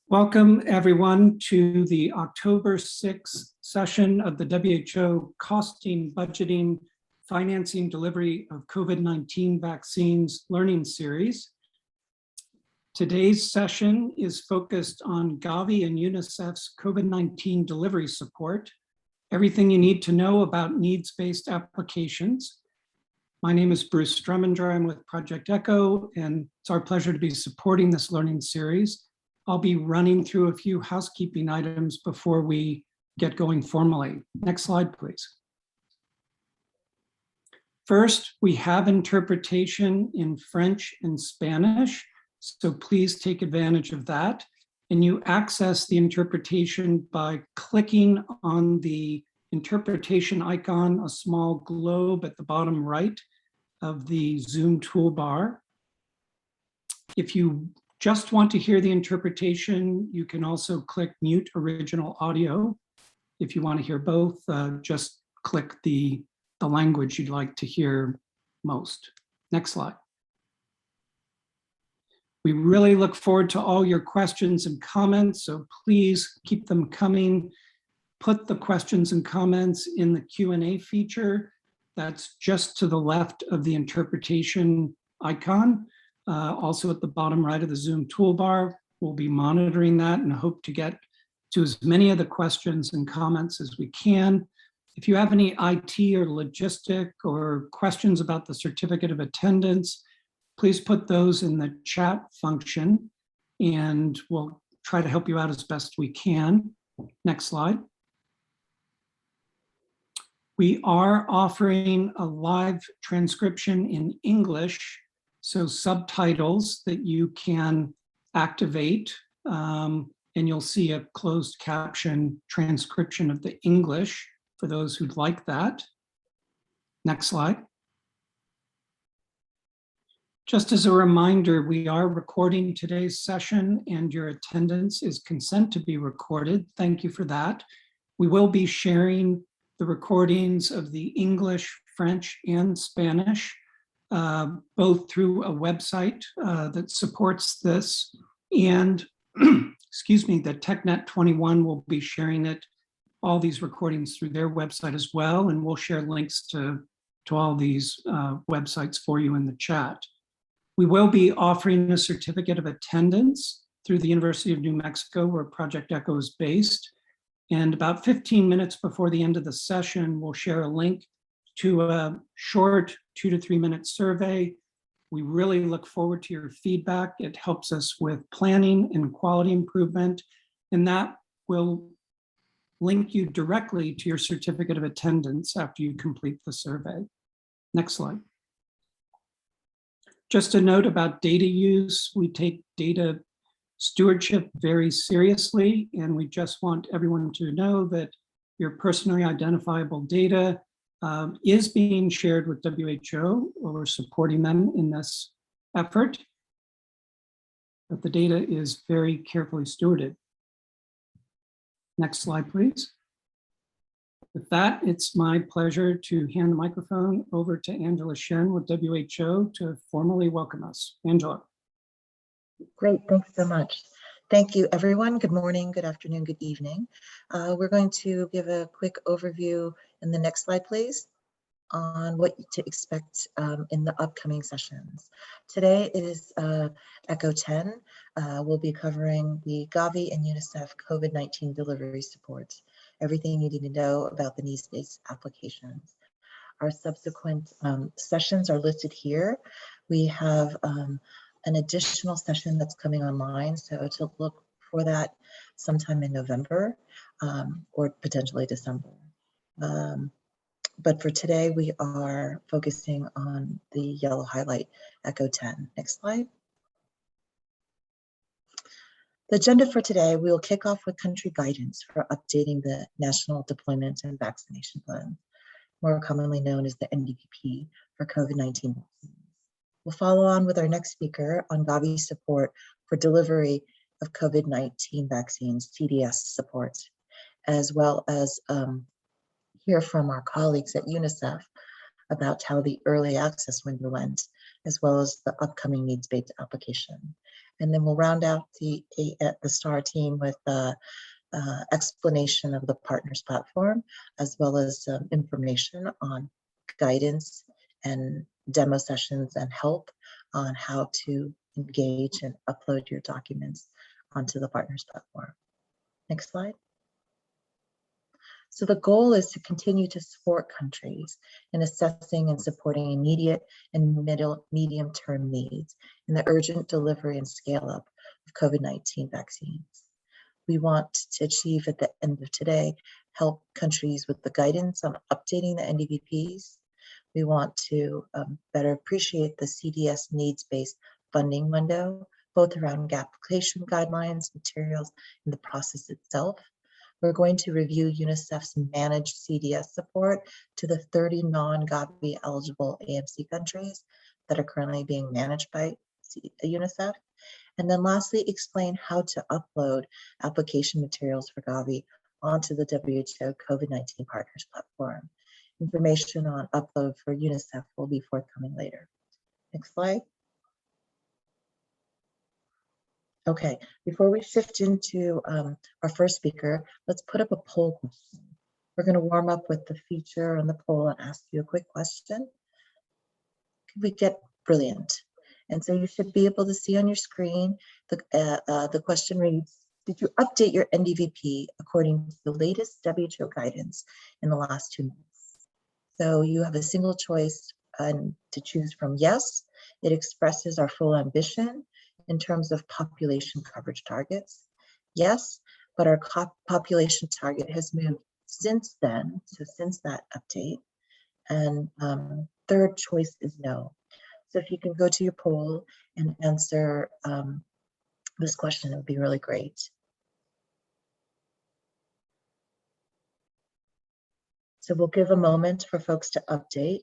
Welcome, everyone, to the October 6th session of the WHO Costing, Budgeting, Financing, Delivery of COVID-19 Vaccines Learning Series. Today's session is focused on Gavi and UNICEF's COVID-19 delivery support, everything you need to know about needs-based applications. My name is Bruce Strumminger. I'm with Project ECHO, and it's our pleasure to be supporting this learning series. I'll be running through a few housekeeping items before we get going formally. Next slide, please. First, we have interpretation in French and Spanish, so please take advantage of that. And you access the interpretation by clicking on the interpretation icon, a small globe at the bottom right of the Zoom toolbar. If you just want to hear the interpretation, you can also click mute original audio. If you want to hear both, just click the language you'd like to hear most. Next slide. We really look forward to all your questions and comments, so please keep them coming. Put the questions and comments in the Q&A feature. That's just to the left of the interpretation icon. Also at the bottom right of the Zoom toolbar. We'll be monitoring that and hope to get to as many of the questions and comments as we can. If you have any IT or logistic or questions about the certificate of attendance, please put those in the chat function and we'll try to help you out as best we can. Next slide. We are offering a live transcription in English, so subtitles that you can activate, and you'll see a closed caption transcription of the English for those who'd like that. Next slide. Just as a reminder, we are recording today's session and your attendance is consent to be recorded. Thank you for that. We will be sharing the recordings of the English, French, and Spanish both through a website that supports this, and excuse me, the TechNet 21 will be sharing all these recordings through their website as well, and we'll share links to all these websites for you in the chat. We will be offering a certificate of attendance through the University of New Mexico, where Project ECHO is based, and about 15 minutes before the end of the session, we'll share a link to a short 2 to 3 minute survey. We really look forward to your feedback. It helps us with planning and quality improvement, and that will link you directly to your certificate of attendance after you complete the survey. Next slide. Just a note about data use. We take data stewardship very seriously, and we just want everyone to know that your personally identifiable data is being shared with WHO, or we're supporting them in this effort, but the data is very carefully stewarded. Next slide, please. With that, it's my pleasure to hand the microphone over to Angela Shen with WHO to formally welcome us. Angela. Great, thanks so much. Thank you, everyone. Good morning, good afternoon, good evening. We're going to give a quick overview in the next slide, please, on what to expect in the upcoming sessions. Today is ECHO 10. We'll be covering the Gavi and UNICEF COVID-19 delivery supports, everything you need to know about the needs-based applications. Our subsequent sessions are listed here. We have an additional session that's coming online, so to look for that sometime in November or potentially December. But for today, we are focusing on the yellow highlight, ECHO 10. Next slide. The agenda for today, we will kick off with country guidance for updating the National Deployment and Vaccination Plan, more commonly known as the NDVP for COVID-19 vaccines. We'll follow on with our next speaker on Gavi support for delivery of COVID-19 vaccines, CDS support, as well as hear from our colleagues at UNICEF about how the early access window went as well as the upcoming needs-based application. And then we'll round out the STAR team with explanation of the partners platform, as well as information on guidance and demo sessions and help on how to engage and upload your documents onto the partners platform. Next slide. So the goal is to continue to support countries in assessing and supporting immediate and medium-term needs in the urgent delivery and scale-up of COVID-19 vaccines. We want to achieve at the end of today, help countries with the guidance on updating the NDVPs. We want to better appreciate the CDS needs-based funding window, both around application guidelines, materials, and the process itself. We're going to review UNICEF's managed CDS support to the 30 non-Gavi eligible AMC countries that are currently being managed by UNICEF. And then lastly, explain how to upload application materials for Gavi onto the WHO COVID-19 Partners platform. Information on upload for UNICEF will be forthcoming later. Next slide. Okay, before we shift into our first speaker, let's put up a poll question. We're going to warm up with the feature on the poll and ask you a quick question. Could we get brilliant? And so you should be able to see on your screen, the question reads, did you update your NDVP according to the latest WHO guidance in the last 2 months? So you have a single choice to choose from. Yes, it expresses our full ambition in terms of population coverage targets. Yes, but our population target has moved since then, so since that update. And third choice is no. So if you can go to your poll and answer this question, it would be really great. So we'll give a moment for folks to update.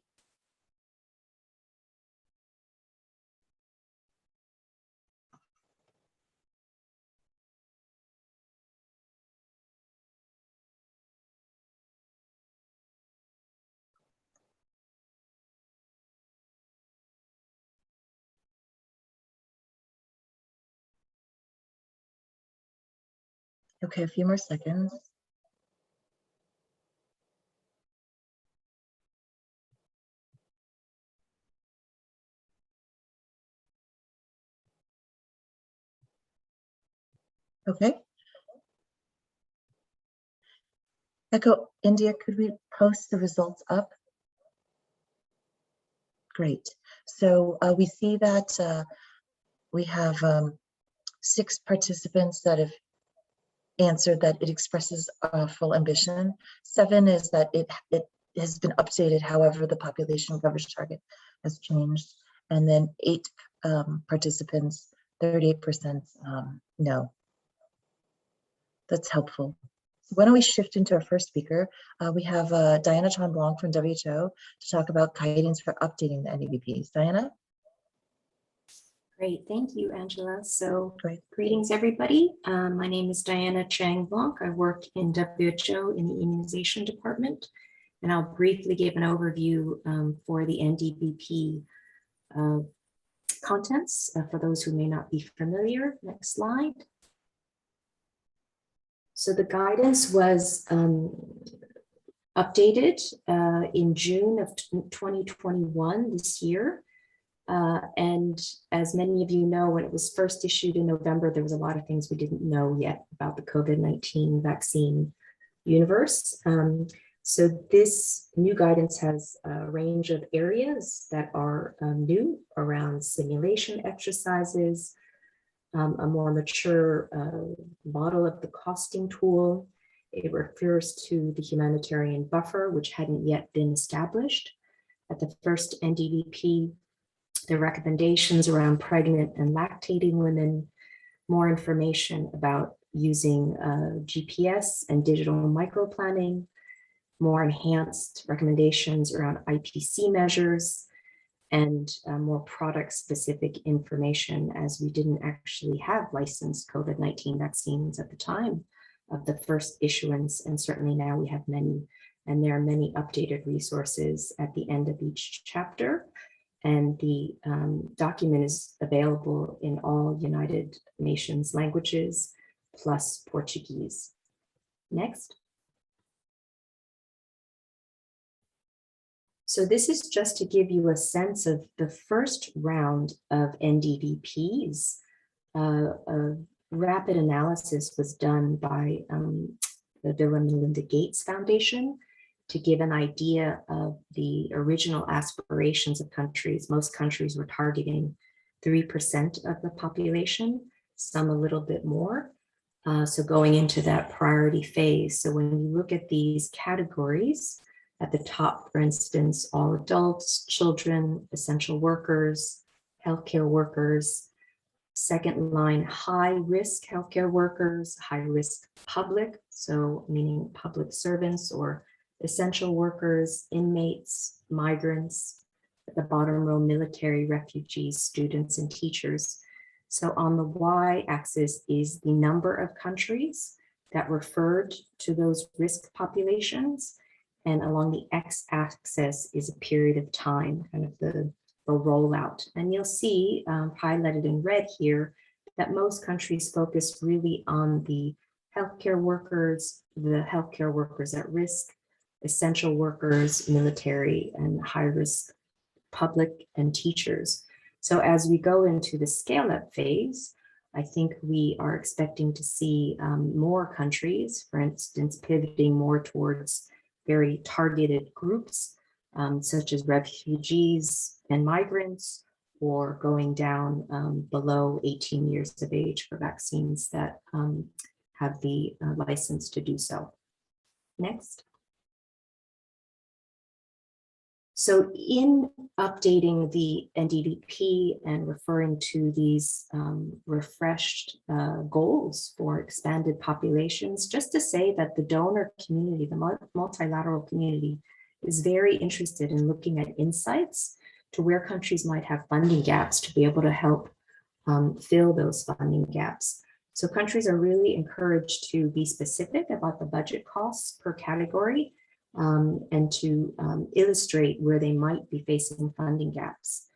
Okay, a few more seconds. Okay. Echo India, could we post the results up? Great. So we see that we have 6 participants that have answered that it expresses full ambition. 7 is that it has been updated, however, the population coverage target has changed. And then 8 participants, 38% no. That's helpful. So why don't we shift into our first speaker? We have Diana Chan-Blanc from WHO to talk about guidance for updating the NDVPs. Diana? Great, thank you, Angela. So greetings, everybody. My name is Diana Chang-Blanc. I work in WHO in the immunization department, and I'll briefly give an overview for the NDVP contents for those who may not be familiar. Next slide. So the guidance was updated in June of 2021 this year. And as many of you know, when it was first issued in November, there was a lot of things we didn't know yet about the COVID-19 vaccine universe. So this new guidance has a range of areas that are new around simulation exercises, a more mature model of the costing tool. It refers to the humanitarian buffer, which hadn't yet been established. At the first NDVP, the recommendations around pregnant and lactating women, more information about using GPS and digital microplanning, more enhanced recommendations around IPC measures, and more product-specific information, as we didn't actually have licensed COVID-19 vaccines at the time of the first issuance, and certainly now we have many, and there are many updated resources at the end of each chapter. And the document is available in all United Nations languages, plus Portuguese. Next. So this is just to give you a sense of the first round of NDDPs. A rapid analysis was done by the Bill and Melinda Gates Foundation to give an idea of the original aspirations of countries. Most countries were targeting 3% of the population, some a little bit more. So going into that priority phase. So when you look at these categories, at the top, for instance, all adults, children, essential workers, healthcare workers. Second line, high-risk healthcare workers, high-risk public, so meaning public servants or essential workers, inmates, migrants. At the bottom row, military, refugees, students, and teachers. So on the y-axis is the number of countries that referred to those risk populations. And along the x-axis is a period of time, kind of the rollout. And you'll see highlighted in red here that most countries focus really on the healthcare workers at risk, essential workers, military, and high-risk public and teachers. So as we go into the scale-up phase, I think we are expecting to see more countries, for instance, pivoting more towards very targeted groups, such as refugees and migrants, or going down below 18 years of age for vaccines that have the license to do so. Next. So in updating the NDDP and referring to these refreshed goals for expanded populations, just to say that the donor community, the multilateral community, is very interested in looking at insights to where countries might have funding gaps to be able to help fill those funding gaps. So countries are really encouraged to be specific about the budget costs per category, and to illustrate where they might be facing funding gaps.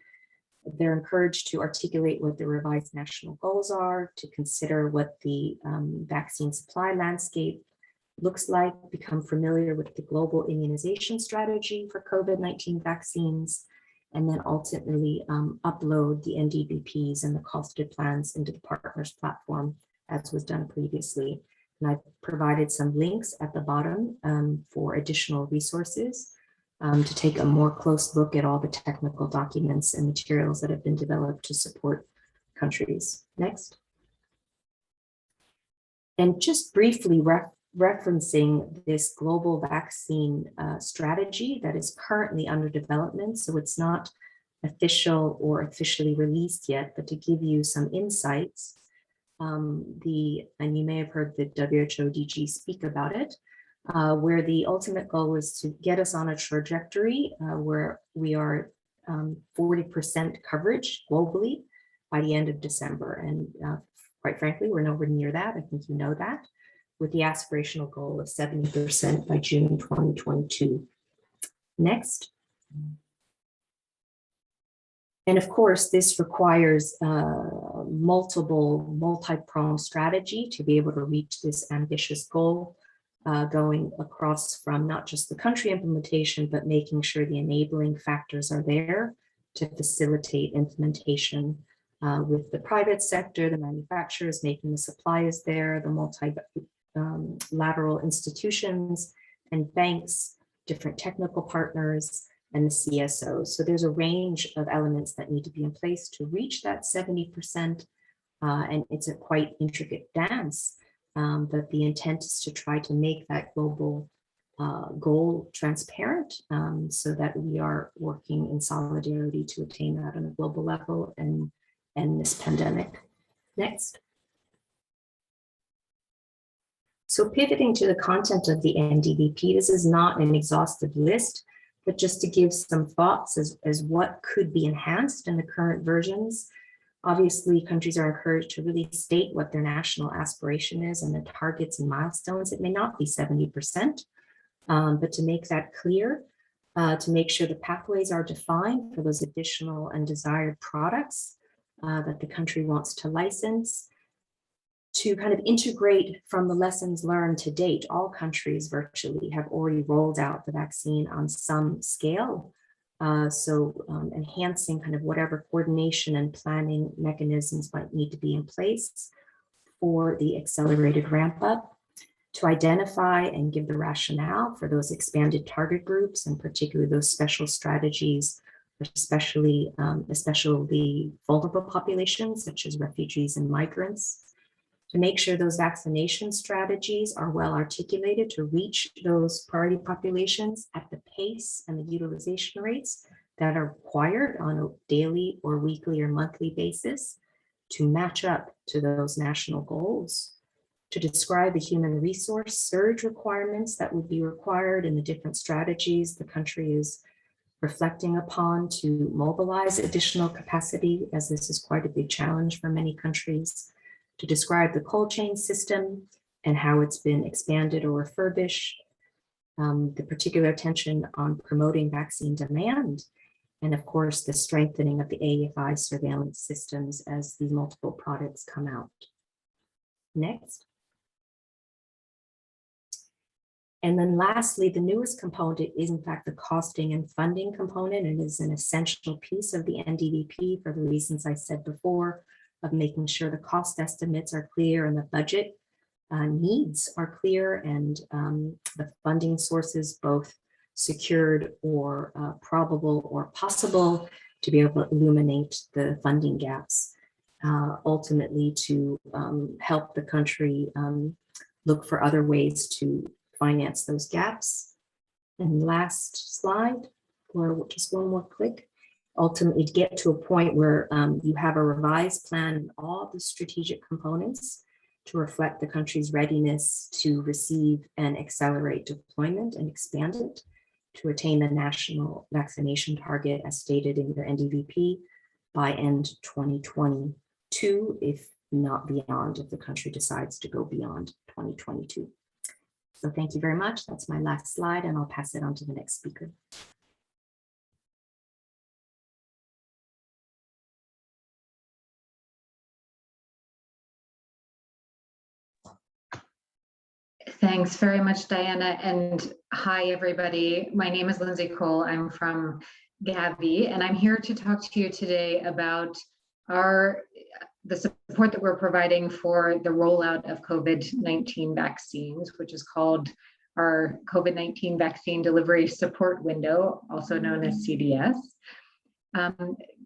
They're encouraged to articulate what the revised national goals are, to consider what the vaccine supply landscape looks like, become familiar with the global immunization strategy for COVID-19 vaccines, and then ultimately upload the NDBPs and the costed plans into the partners platform, as was done previously. And I've provided some links at the bottom for additional resources to take a more close look at all the technical documents and materials that have been developed to support countries. Next. And just briefly referencing this global vaccine strategy that is currently under development. So it's not official or officially released yet, but to give you some insights. And you may have heard the WHO DG speak about it, where the ultimate goal is to get us on a trajectory where we are 40% coverage globally by the end of December. And quite frankly, we're nowhere near that. I think you know that, with the aspirational goal of 70% by June 2022. Next. And of course, this requires multi-pronged strategy to be able to reach this ambitious goal, going across from not just the country implementation, but making sure the enabling factors are there to facilitate implementation with the private sector, the manufacturers, making the suppliers there, the multilateral institutions and banks, different technical partners, and the CSOs. So there's a range of elements that need to be in place to reach that 70%. And it's a quite intricate dance, but the intent is to try to make that global goal transparent so that we are working in solidarity to attain that on a global level and end this pandemic. Next. So pivoting to the content of the NDBP, this is not an exhaustive list, but just to give some thoughts as what could be enhanced in the current versions. Obviously, countries are encouraged to really state what their national aspiration is and the targets and milestones. It may not be 70%, but to make that clear, to make sure the pathways are defined for those additional and desired products that the country wants to license, to kind of integrate from the lessons learned to date. All countries virtually have already rolled out the vaccine on some scale. Enhancing kind of whatever coordination and planning mechanisms might need to be in place for the accelerated ramp up, to identify and give the rationale for those expanded target groups, and particularly those special strategies, especially vulnerable populations such as refugees and migrants, to make sure those vaccination strategies are well articulated to reach those priority populations at the pace and the utilization rates that are required on a daily or weekly or monthly basis to match up to those national goals, to describe the human resource surge requirements that would be required in the different strategies the country is reflecting upon to mobilize additional capacity, as this is quite a big challenge for many countries, to describe the cold chain system and how it's been expanded or refurbished, the particular attention on promoting vaccine demand, and of course, the strengthening of the AFI surveillance systems as these multiple products come out. Next. And then lastly, the newest component is in fact the costing and funding component, and is an essential piece of the NDVP for the reasons I said before, of making sure the cost estimates are clear and the budget needs are clear, and the funding sources both secured or probable or possible, to be able to illuminate the funding gaps, ultimately to help the country look for other ways to finance those gaps. And last slide, or just one more click. Ultimately to get to a point where you have a revised plan and all the strategic components to reflect the country's readiness to receive and accelerate deployment and expand it to attain the national vaccination target as stated in your NDVP by end 2022, if not beyond, if the country decides to go beyond 2022. So thank you very much. That's my last slide, and I'll pass it on to the next speaker. Thanks very much, Diana, and hi, everybody. My name is Lindsay Cole. I'm from Gavi, and I'm here to talk to you today about the support that we're providing for the rollout of COVID-19 vaccines, which is called our COVID-19 Vaccine Delivery Support Window, also known as CDS.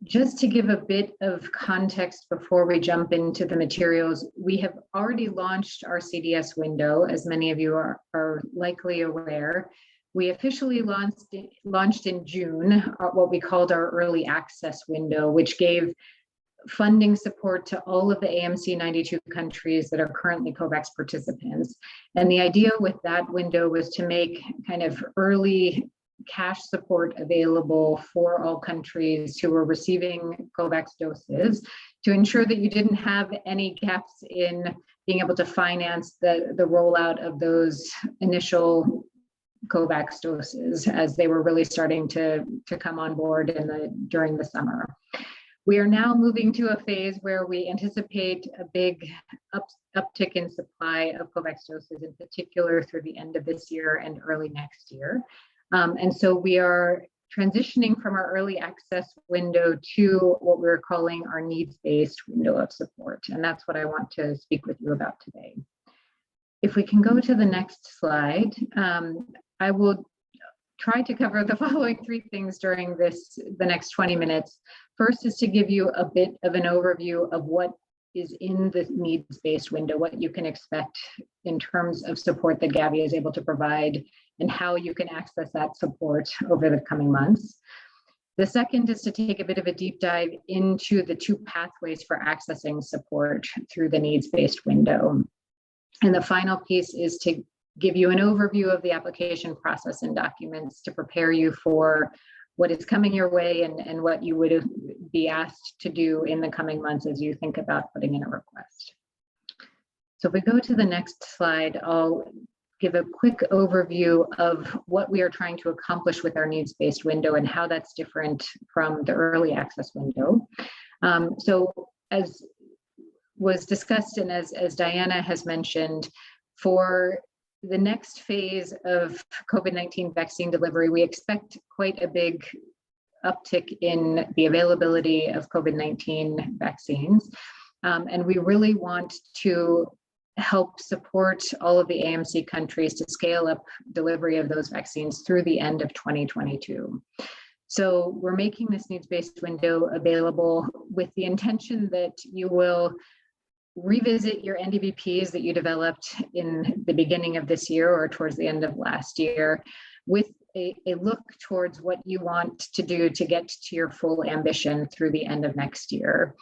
Just to give a bit of context before we jump into the materials, we have already launched our CDS window, as many of you are likely aware. We officially launched in June what we called our early access window, which gave funding support to all of the AMC 92 countries that are currently COVAX participants. And the idea with that window was to make kind of early cash support available for all countries who were receiving COVAX doses, to ensure that you didn't have any gaps in being able to finance the rollout of those initial COVAX doses as they were really starting to come on board during the summer. We are now moving to a phase where we anticipate a big uptick in supply of COVAX doses, in particular through the end of this year and early next year. And so we are transitioning from our early access window to what we're calling our needs-based window of support. And that's what I want to speak with you about today. If we can go to the next slide, I will try to cover the following three things during the next 20 minutes. First is to give you a bit of an overview of what is in the needs-based window, what you can expect in terms of support that Gavi is able to provide, and how you can access that support over the coming months. The second is to take a bit of a deep dive into the two pathways for accessing support through the needs-based window. And the final piece is to give you an overview of the application process and documents to prepare you for what is coming your way and what you would be asked to do in the coming months as you think about putting in a request. So if we go to the next slide, I'll give a quick overview of what we are trying to accomplish with our needs-based window and how that's different from the early access window. So as was discussed and as Diana has mentioned, for the next phase of COVID-19 vaccine delivery, we expect quite a big uptick in the availability of COVID-19 vaccines. And we really want to help support all of the AMC countries to scale up delivery of those vaccines through the end of 2022. So we're making this needs-based window available with the intention that you will revisit your NDVPs that you developed in the beginning of this year or towards the end of last year with a look towards what you want to do to get to your full ambition through the end of next year.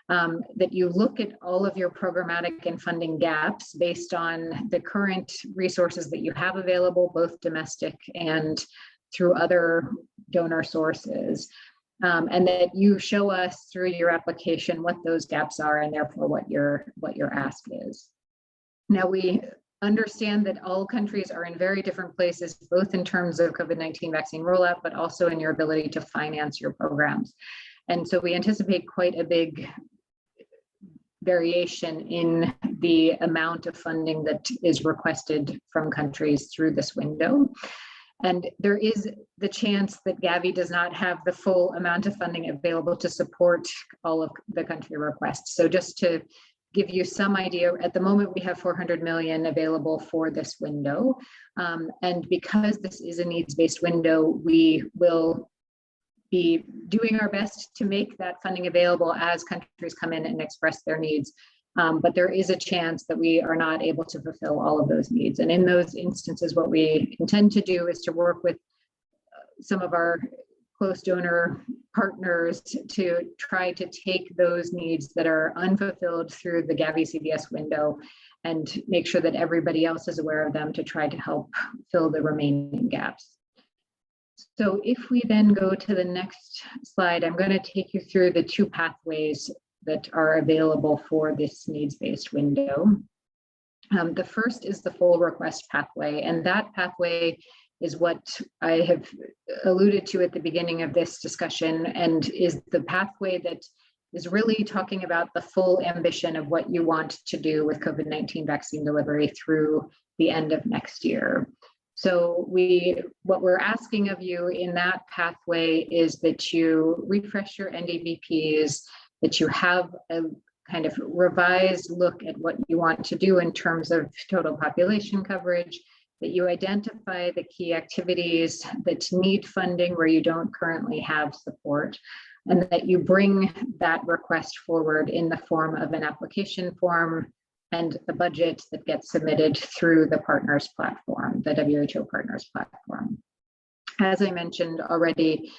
That you look at all of your programmatic and funding gaps based on the current resources that you have available, both domestic and through other donor sources. And that you show us through your application what those gaps are and therefore what your ask is. Now we understand that all countries are in very different places, both in terms of COVID-19 vaccine rollout, but also in your ability to finance your programs. And so we anticipate quite a big variation in the amount of funding that is requested from countries through this window. And there is the chance that Gavi does not have the full amount of funding available to support all of the country requests. So just to give you some idea, at the moment we have 400 million available for this window. And because this is a needs-based window, we will be doing our best to make that funding available as countries come in and express their needs. But there is a chance that we are not able to fulfill all of those needs. And in those instances, what we intend to do is to work with some of our close donor partners to try to take those needs that are unfulfilled through the Gavi CDS window and make sure that everybody else is aware of them to try to help fill the remaining gaps. So if we then go to the next slide, I'm going to take you through the two pathways that are available for this needs-based window. The first is the full request pathway, and that pathway is what I have alluded to at the beginning of this discussion and is the pathway that is really talking about the full ambition of what you want to do with COVID-19 vaccine delivery through the end of next year. So what we're asking of you in that pathway is that you refresh your NDVPs, that you have a kind of revised look at what you want to do in terms of total population coverage, that you identify the key activities that need funding where you don't currently have support, and that you bring that request forward in the form of an application form and a budget that gets submitted through the partners platform, the WHO partners platform. As I mentioned already,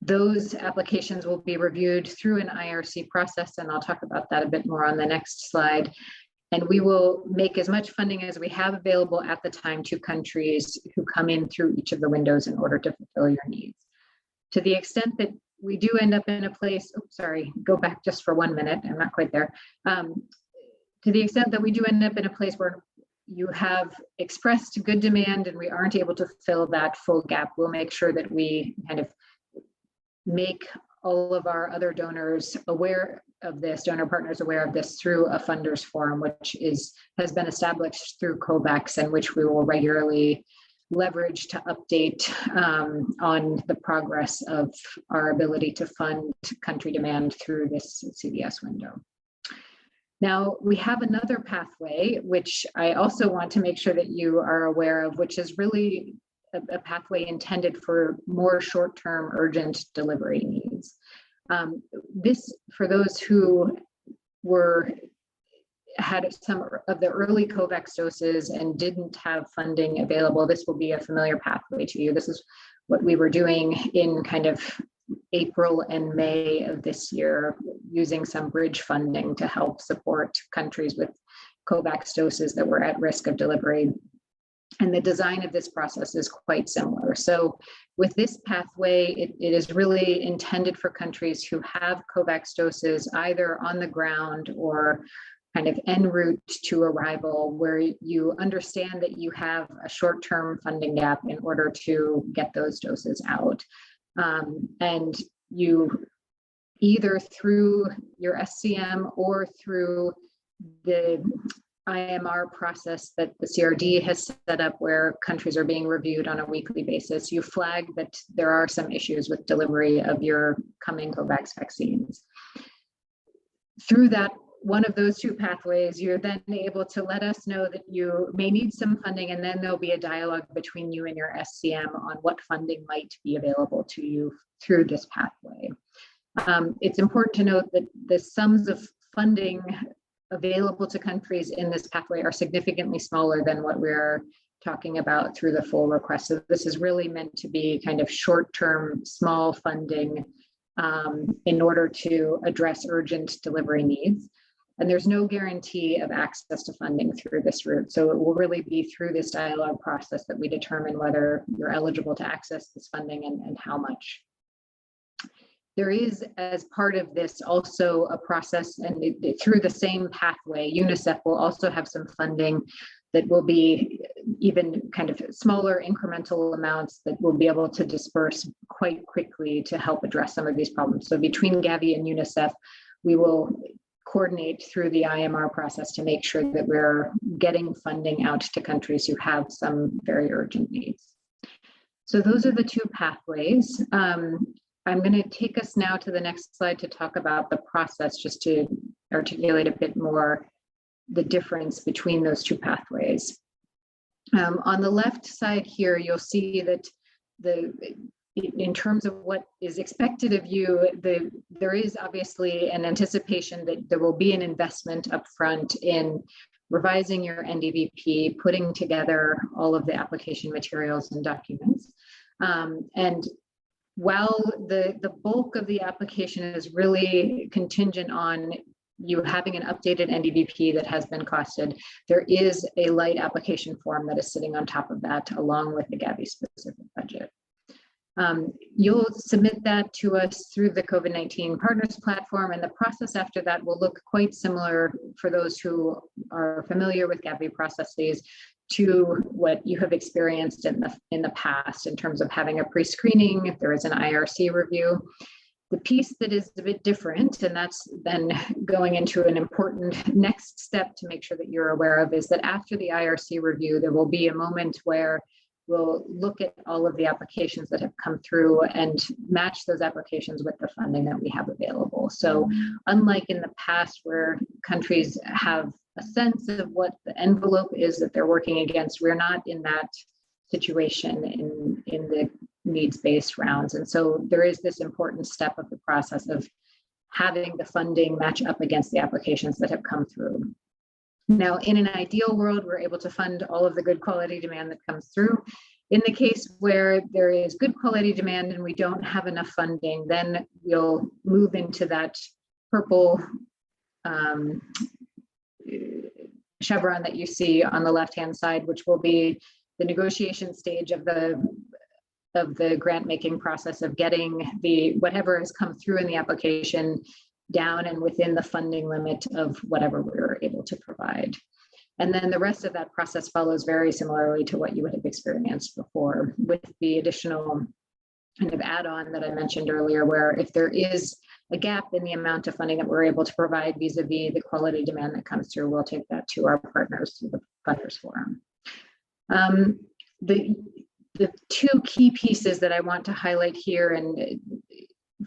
those applications will be reviewed through an IRC process, and I'll talk about that a bit more on the next slide. And we will make as much funding as we have available at the time to countries who come in through each of the windows in order to fulfill your needs. To the extent that we do end up in a place, go back just for 1 minute, I'm not quite there. To the extent that we do end up in a place where you have expressed good demand and we aren't able to fill that full gap, we'll make sure that we kind of make all of our other donors aware of this, donor partners aware of this through a funders forum, which has been established through COVAX and which we will regularly leverage to update on the progress of our ability to fund country demand through this CDS window. Now, we have another pathway, which I also want to make sure that you are aware of, which is really a pathway intended for more short-term urgent delivery needs. This, for those who had some of the early COVAX doses and didn't have funding available, this will be a familiar pathway to you. This is what we were doing in kind of April and May of this year, using some bridge funding to help support countries with COVAX doses that were at risk of delivery. And the design of this process is quite similar. So with this pathway, it is really intended for countries who have COVAX doses either on the ground or kind of en route to arrival, where you understand that you have a short-term funding gap in order to get those doses out. And you either through your SCM or through the IMR process that the CRD has set up, where countries are being reviewed on a weekly basis, you flag that there are some issues with delivery of your coming COVAX vaccines. Through that, one of those two pathways, you're then able to let us know that you may need some funding, and then there'll be a dialogue between you and your SCM on what funding might be available to you through this pathway. It's important to note that the sums of funding available to countries in this pathway are significantly smaller than what we're talking about through the full request. So this is really meant to be kind of short-term, small funding in order to address urgent delivery needs. And there's no guarantee of access to funding through this route. So it will really be through this dialogue process that we determine whether you're eligible to access this funding and how much. There is, as part of this, also a process, and through the same pathway, UNICEF will also have some funding that will be even kind of smaller incremental amounts that we'll be able to disperse quite quickly to help address some of these problems. So between Gavi and UNICEF, we will coordinate through the IMR process to make sure that we're getting funding out to countries who have some very urgent needs. So those are the two pathways. I'm going to take us now to the next slide to talk about the process, just to articulate a bit more the difference between those two pathways. On the left side here, you'll see that in terms of what is expected of you, there is obviously an anticipation that there will be an investment upfront in revising your NDVP, putting together all of the application materials and documents. And while the bulk of the application is really contingent on you having an updated NDVP that has been costed, there is a light application form that is sitting on top of that, along with the Gavi specific budget. You'll submit that to us through the COVID-19 Partners platform, and the process after that will look quite similar for those who are familiar with Gavi processes to what you have experienced in the past in terms of having a pre-screening, if there is an IRC review. The piece that is a bit different, and that's then going into an important next step to make sure that you're aware of, is that after the IRC review, there will be a moment where we'll look at all of the applications that have come through and match those applications with the funding that we have available. So unlike in the past where countries have a sense of what the envelope is that they're working against, we're not in that situation in the needs-based rounds. And so there is this important step of the process of having the funding match up against the applications that have come through. Now, in an ideal world, we're able to fund all of the good quality demand that comes through. In the case where there is good quality demand and we don't have enough funding, then we'll move into that purple chevron that you see on the left-hand side, which will be the negotiation stage of the grant making process of getting whatever has come through in the application down and within the funding limit of whatever we're able to provide. And then the rest of that process follows very similarly to what you would have experienced before, with the additional kind of add-on that I mentioned earlier, where if there is a gap in the amount of funding that we're able to provide vis-a-vis the quality demand that comes through, we'll take that to our partners through the Funders Forum. The two key pieces that I want to highlight here and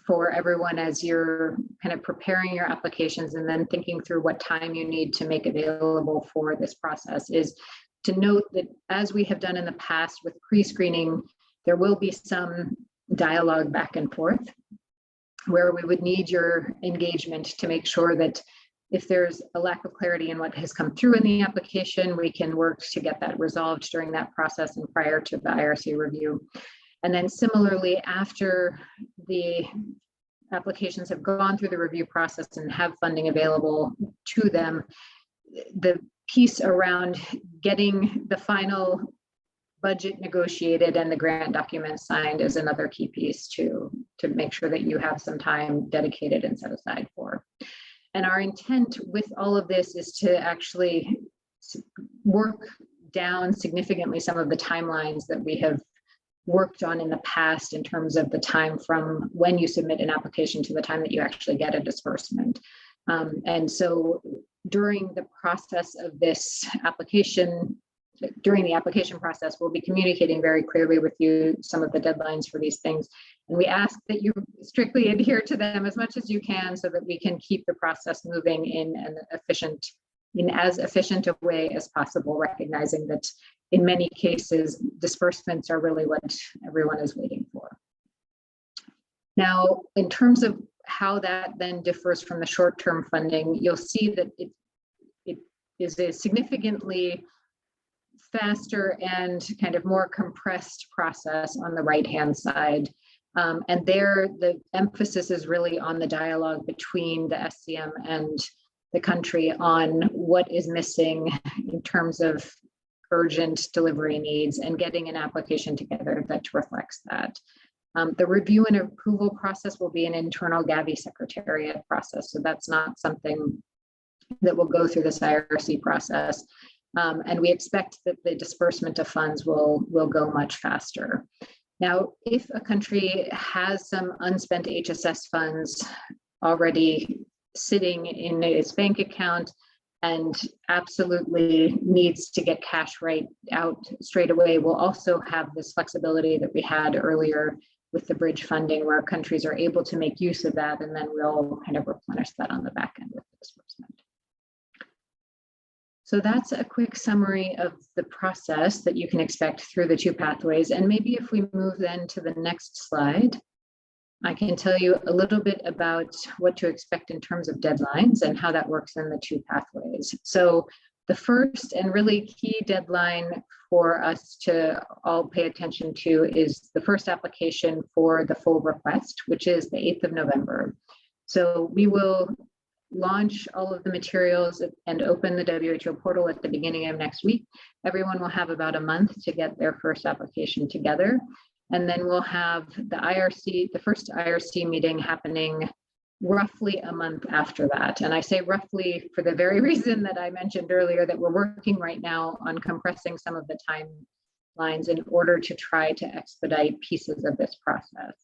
for everyone as you're kind of preparing your applications and then thinking through what time you need to make available for this process is to note that as we have done in the past with pre-screening, there will be some dialogue back and forth where we would need your engagement to make sure that if there's a lack of clarity in what has come through in the application, we can work to get that resolved during that process and prior to the IRC review. And then similarly, after the applications have gone through the review process and have funding available to them, the piece around getting the final budget negotiated and the grant documents signed is another key piece to make sure that you have some time dedicated and set aside for. And our intent with all of this is to actually work down significantly some of the timelines that we have worked on in the past in terms of the time from when you submit an application to the time that you actually get a disbursement. And so during the process of this application, during the application process, we'll be communicating very clearly with you some of the deadlines for these things. And we ask that you strictly adhere to them as much as you can so that we can keep the process moving in as efficient a way as possible, recognizing that in many cases, disbursements are really what everyone is waiting for. Now, in terms of how that then differs from the short-term funding, you'll see that it is a significantly faster and kind of more compressed process on the right-hand side. And there, the emphasis is really on the dialogue between the SCM and the country on what is missing in terms of urgent delivery needs and getting an application together that reflects that. The review and approval process will be an internal Gavi secretariat process. So that's not something that will go through this IRC process. And we expect that the disbursement of funds will go much faster. Now, if a country has some unspent HSS funds already sitting in its bank account and absolutely needs to get cash right out straight away, we'll also have this flexibility that we had earlier with the bridge funding, where countries are able to make use of that, and then we'll kind of replenish that on the back end with the disbursement. So that's a quick summary of the process that you can expect through the two pathways. And maybe if we move then to the next slide, I can tell you a little bit about what to expect in terms of deadlines and how that works in the two pathways. So the first and really key deadline for us to all pay attention to is the first application for the full request, which is the 8th of November. So we will launch all of the materials and open the WHO portal at the beginning of next week. Everyone will have about a month to get their first application together. And then we'll have the IRC, the first IRC meeting happening roughly a month after that. And I say roughly for the very reason that I mentioned earlier, that we're working right now on compressing some of the timelines in order to try to expedite pieces of this process.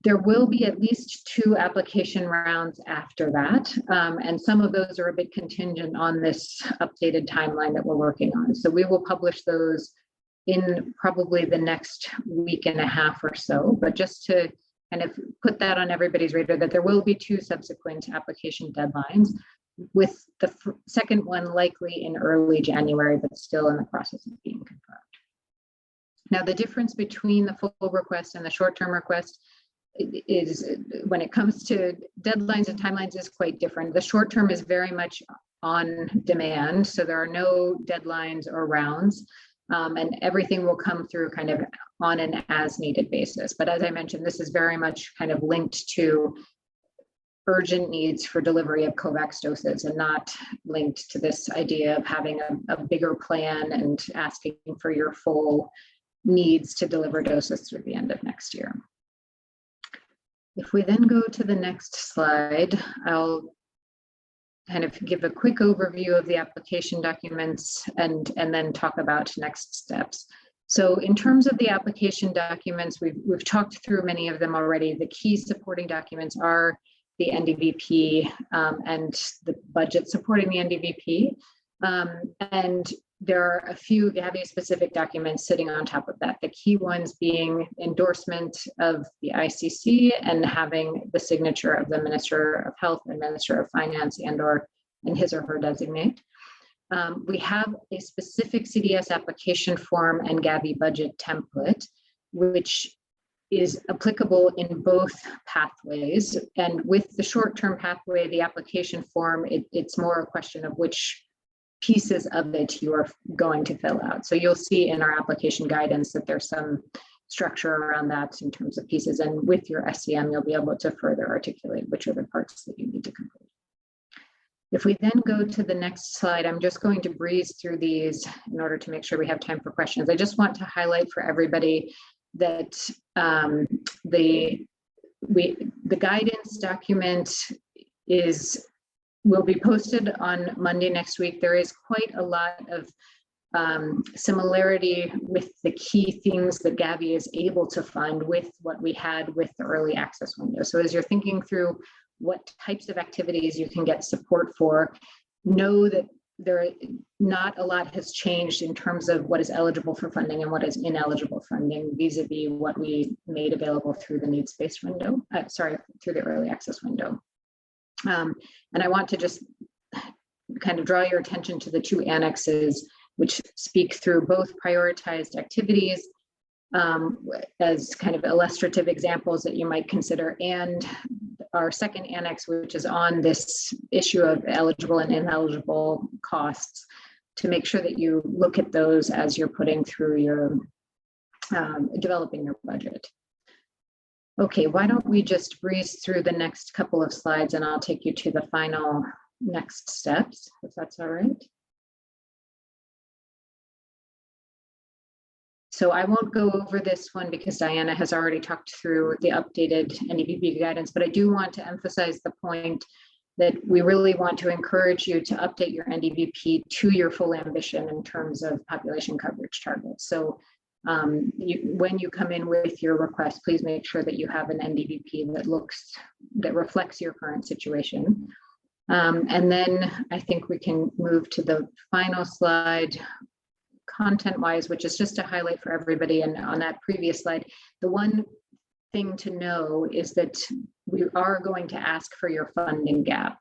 There will be at least 2 application rounds after that. And some of those are a bit contingent on this updated timeline that we're working on. So we will publish those in probably the next week and a half or so, but just to kind of put that on everybody's radar, that there will be 2 subsequent application deadlines, with the second one likely in early January, but still in the process of being confirmed. Now, the difference between the full request and the short-term request is, when it comes to deadlines and timelines, is quite different. The short-term is very much on demand, so there are no deadlines or rounds. And everything will come through kind of on an as needed basis. But as I mentioned, this is very much kind of linked to urgent needs for delivery of COVAX doses, and not linked to this idea of having a bigger plan and asking for your full needs to deliver doses through the end of next year. If we then go to the next slide, I'll kind of give a quick overview of the application documents and then talk about next steps. So in terms of the application documents, we've talked through many of them already. The key supporting documents are the NDVP and the budget supporting the NDVP. And there are a few Gavi specific documents sitting on top of that. The key ones being endorsement of the ICC and having the signature of the Minister of Health and Minister of Finance and his or her designate. We have a specific CDS application form and Gavi budget template, which is applicable in both pathways. And with the short-term pathway, the application form, it's more a question of which pieces of it you are going to fill out. So you'll see in our application guidance that there's some structure around that in terms of pieces. And with your SCM, you'll be able to further articulate which are the parts that you need to complete. If we then go to the next slide, I'm just going to breeze through these in order to make sure we have time for questions. I just want to highlight for everybody that the guidance document is will be posted on Monday next week. There is quite a lot of similarity with the key things that Gavi is able to fund with what we had with the early access window. So as you're thinking through what types of activities you can get support for, know that not a lot has changed in terms of what is eligible for funding and what is ineligible funding vis-a-vis what we made available through the needs-based window, through the early access window. And I want to just kind of draw your attention to the two annexes, which speak through both prioritized activities as kind of illustrative examples that you might consider, and our second annex, which is on this issue of eligible and ineligible costs, to make sure that you look at those as you're putting through your developing your budget. Okay, why don't we just breeze through the next couple of slides and I'll take you to the final next steps, if that's all right. So I won't go over this one because Diana has already talked through the updated NEBP guidance, but I do want to emphasize the point that we really want to encourage you to update your NDVP to your full ambition in terms of population coverage targets. So when you come in with your request, please make sure that you have an NDVP that reflects your current situation. And then I think we can move to the final slide, content-wise, which is just to highlight for everybody. And on that previous slide, the one thing to know is that we are going to ask for your funding gap.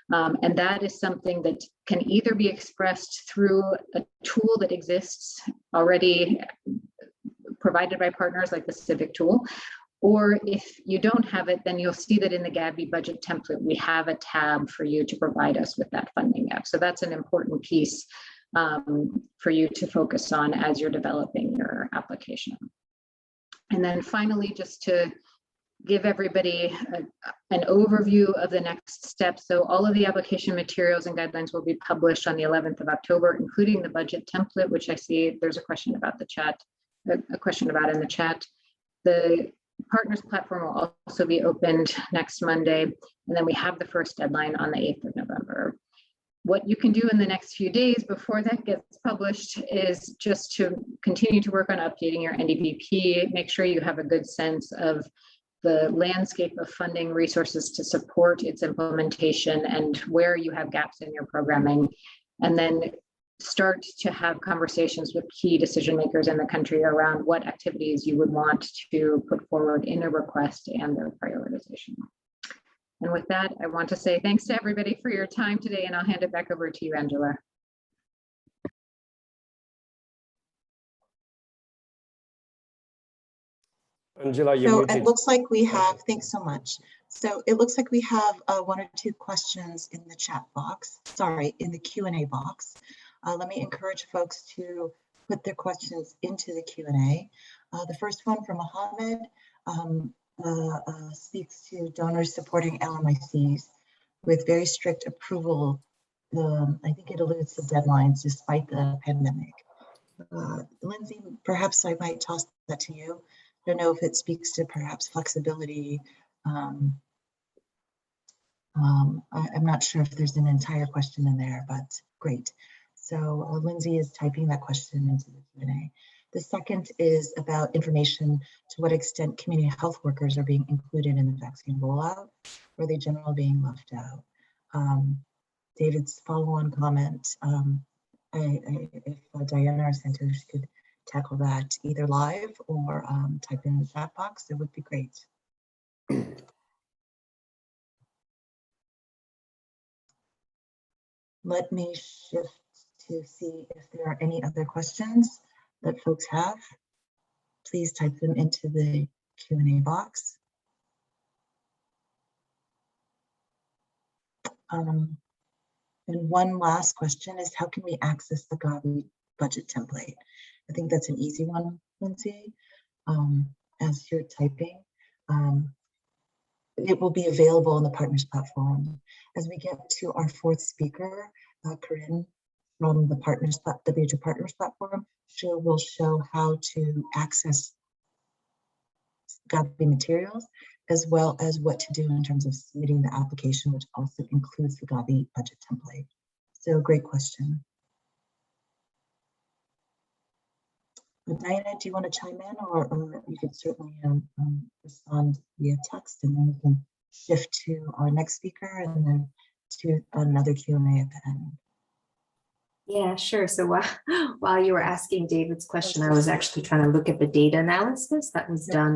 And that is something that can either be expressed through a tool that exists already provided by partners like the Civic tool, or if you don't have it, then you'll see that in the Gavi budget template, we have a tab for you to provide us with that funding gap. So that's an important piece for you to focus on as you're developing your application. And then finally, just to give everybody an overview of the next steps. So all of the application materials and guidelines will be published on the 11th of October, including the budget template, which I see there's a question about the chat, a question about in the chat. The partners platform will also be opened next Monday. And then we have the first deadline on the 8th of November. What you can do in the next few days before that gets published is just to continue to work on updating your NDVP, make sure you have a good sense of the landscape of funding resources to support its implementation and where you have gaps in your programming, and then start to have conversations with key decision makers in the country around what activities you would want to put forward in a request and their prioritization. And with that, I want to say thanks to everybody for your time today, and I'll hand it back over to you, Angela. Angela, you're So muted. it looks like we have, thanks so much. So it looks like we have one or two questions in the chat box, sorry, in the Q&A box. Let me encourage folks to put their questions into the Q&A. The first one from Mohammed speaks to donors supporting LMICs with very strict approval. I think it alludes to deadlines despite the pandemic. Lindsay, perhaps I might toss that to you. I don't know if it speaks to perhaps flexibility. I'm not sure if there's an entire question in there, but great. So Lindsay is typing that question into the Q&A. The second is about information to what extent community health workers are being included in the vaccine rollout, or are they generally being left out? David's follow-on comment, if Diana or Santosh could tackle that either live or type in the chat box, it would be great. Let me shift to see if there are any other questions that folks have. Please type them into the Q&A box. And one last question is, how can we access the Gavi budget template? I think that's an easy one, Lindsay. As you're typing, it will be available on the partners platform. As we get to our fourth speaker, Corinne from the WHO Partners platform, she will show how to access Gavi materials. as well as what to do in terms of submitting the application, which also includes the Gavi budget template. So great question. Diana, do you want to chime in, or you could certainly respond via text, and then we can shift to our next speaker and then to another Q&A at the end. Yeah, sure. So while you were asking David's question, I was actually trying to look at the data analysis that was done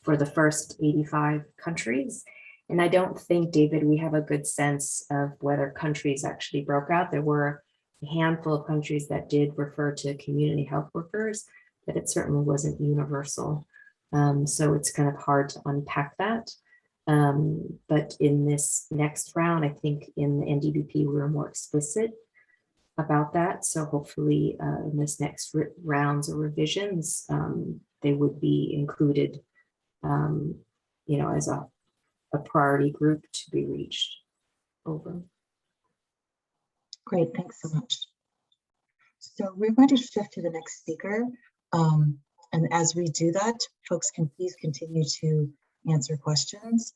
for the first 85 countries. And I don't think, David, we have a good sense of whether countries actually broke out. There were a handful of countries that did refer to community health workers, but it certainly wasn't universal. So it's kind of hard to unpack that. But in this next round, I think in the NDBP, we were more explicit about that. So hopefully in this next rounds of revisions, they would be included, you know, as a priority group to be reached. Over. Great, thanks so much. So we're going to shift to the next speaker. And as we do that, folks can please continue to answer questions.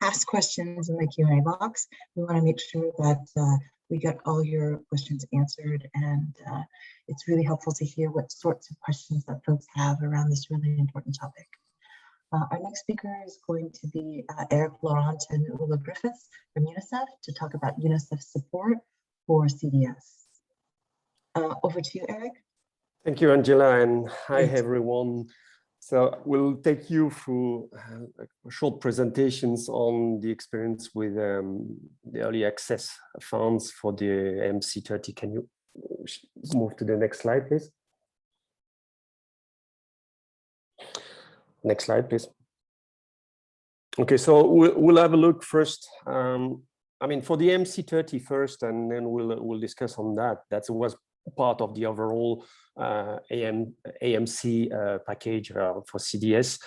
Ask questions in the Q&A box. We want to make sure that we get all your questions answered, and it's really helpful to hear what sorts of questions that folks have around this really important topic. Our next speaker is going to be Eric Laurent and Ula Griffiths from UNICEF to talk about UNICEF support for CDS. Over to you, Eric. Thank you, Angela, and hi, everyone. So we'll take you through short presentations on the experience with the early access funds for the MC30. Can you move to the next slide, please? Next slide, please. Okay, so we'll have a look first. I mean, for the MC30 first, and then we'll discuss on that. That was part of the overall AMC package for CDS.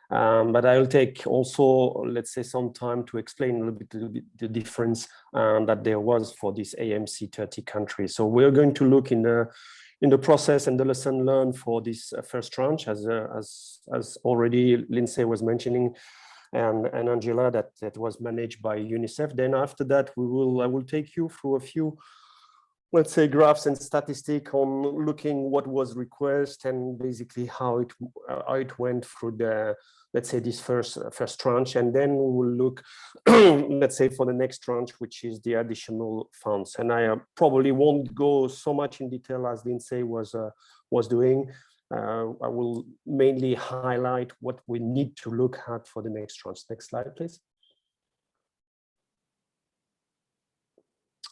But I'll take also, let's say, some time to explain a little bit the difference that there was for this AMC 30 countries. So we're going to look in the process and the lesson learned for this first tranche, as already Lindsay was mentioning, and Angela, that was managed by UNICEF. Then after that, I will take you through a few, let's say, graphs and statistics on looking what was requested and basically how it went through the, let's say, this first tranche, and then we will look, let's say, for the next tranche, which is the additional funds. And I probably won't go so much in detail as Lindsay was doing. I will mainly highlight what we need to look at for the next tranche. Next slide, please.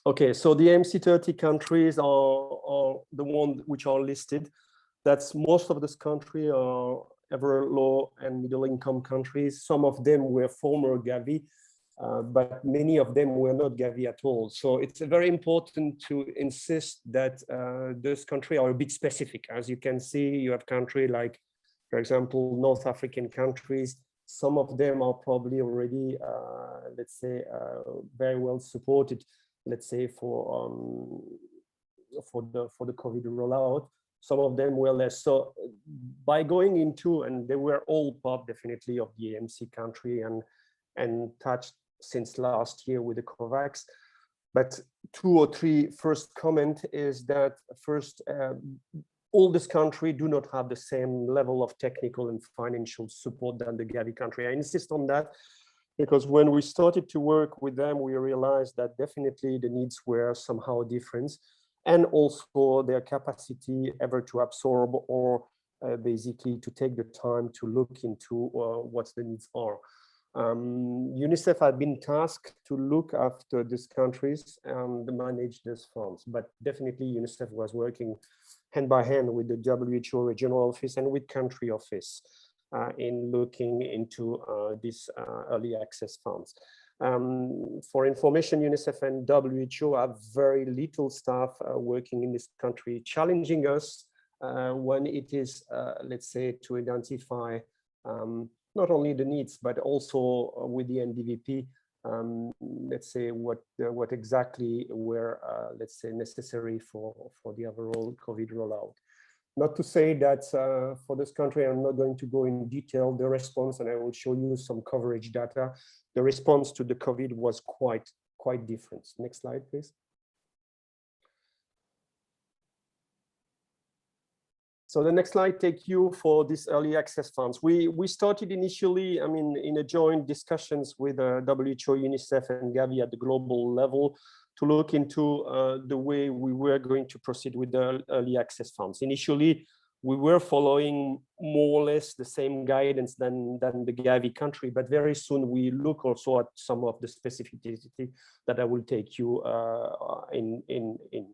Okay, so the MC30 countries are the ones which are listed. That's most of this country are ever low and middle income countries. Some of them were former Gavi, but many of them were not Gavi at all. So it's very important to insist that those countries are a bit specific. As you can see, you have countries like, for example, North African countries. Some of them are probably already, let's say, very well supported, let's say, for the COVID rollout. Some of them were less. So by going into, and they were all part definitely of the AMC country and touched since last year with the COVAX. But 2 or 3 first comment is that first, all this country do not have the same level of technical and financial support than the Gavi country. I insist on that, because when we started to work with them, we realized that definitely the needs were somehow different, and also their capacity ever to absorb or basically to take the time to look into what the needs are. UNICEF had been tasked to look after these countries and manage these funds, but definitely UNICEF was working hand by hand with the WHO regional office and with country office in looking into these early access funds. For information, UNICEF and WHO have very little staff working in this country, challenging us when it is, let's say, to identify not only the needs, but also with the NDVP, let's say, what exactly were, let's say, necessary for the overall COVID rollout. Not to say that for this country, I'm not going to go in detail, the response, and I will show you some coverage data. The response to the COVID was quite different. Next slide, please. So the next slide take you for this early access funds. We started initially, I mean, in a joint discussions with WHO, UNICEF, and Gavi at the global level to look into the way we were going to proceed with the early access funds. Initially, we were following more or less the same guidance than the Gavi country, but very soon we look also at some of the specificity that I will take you in.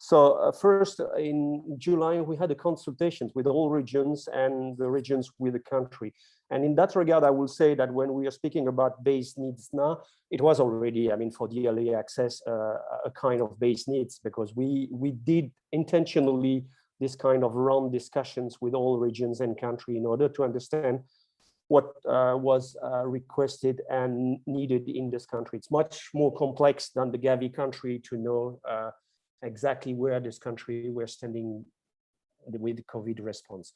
So first in July, we had a consultation with all regions and the regions with the country. And in that regard, I will say that when we are speaking about base needs now, it was already, I mean, for the early access, a kind of base needs, because we did intentionally this kind of round discussions with all regions and country in order to understand what was requested and needed in this country. It's much more complex than the Gavi country to know exactly where this country were standing with the COVID response.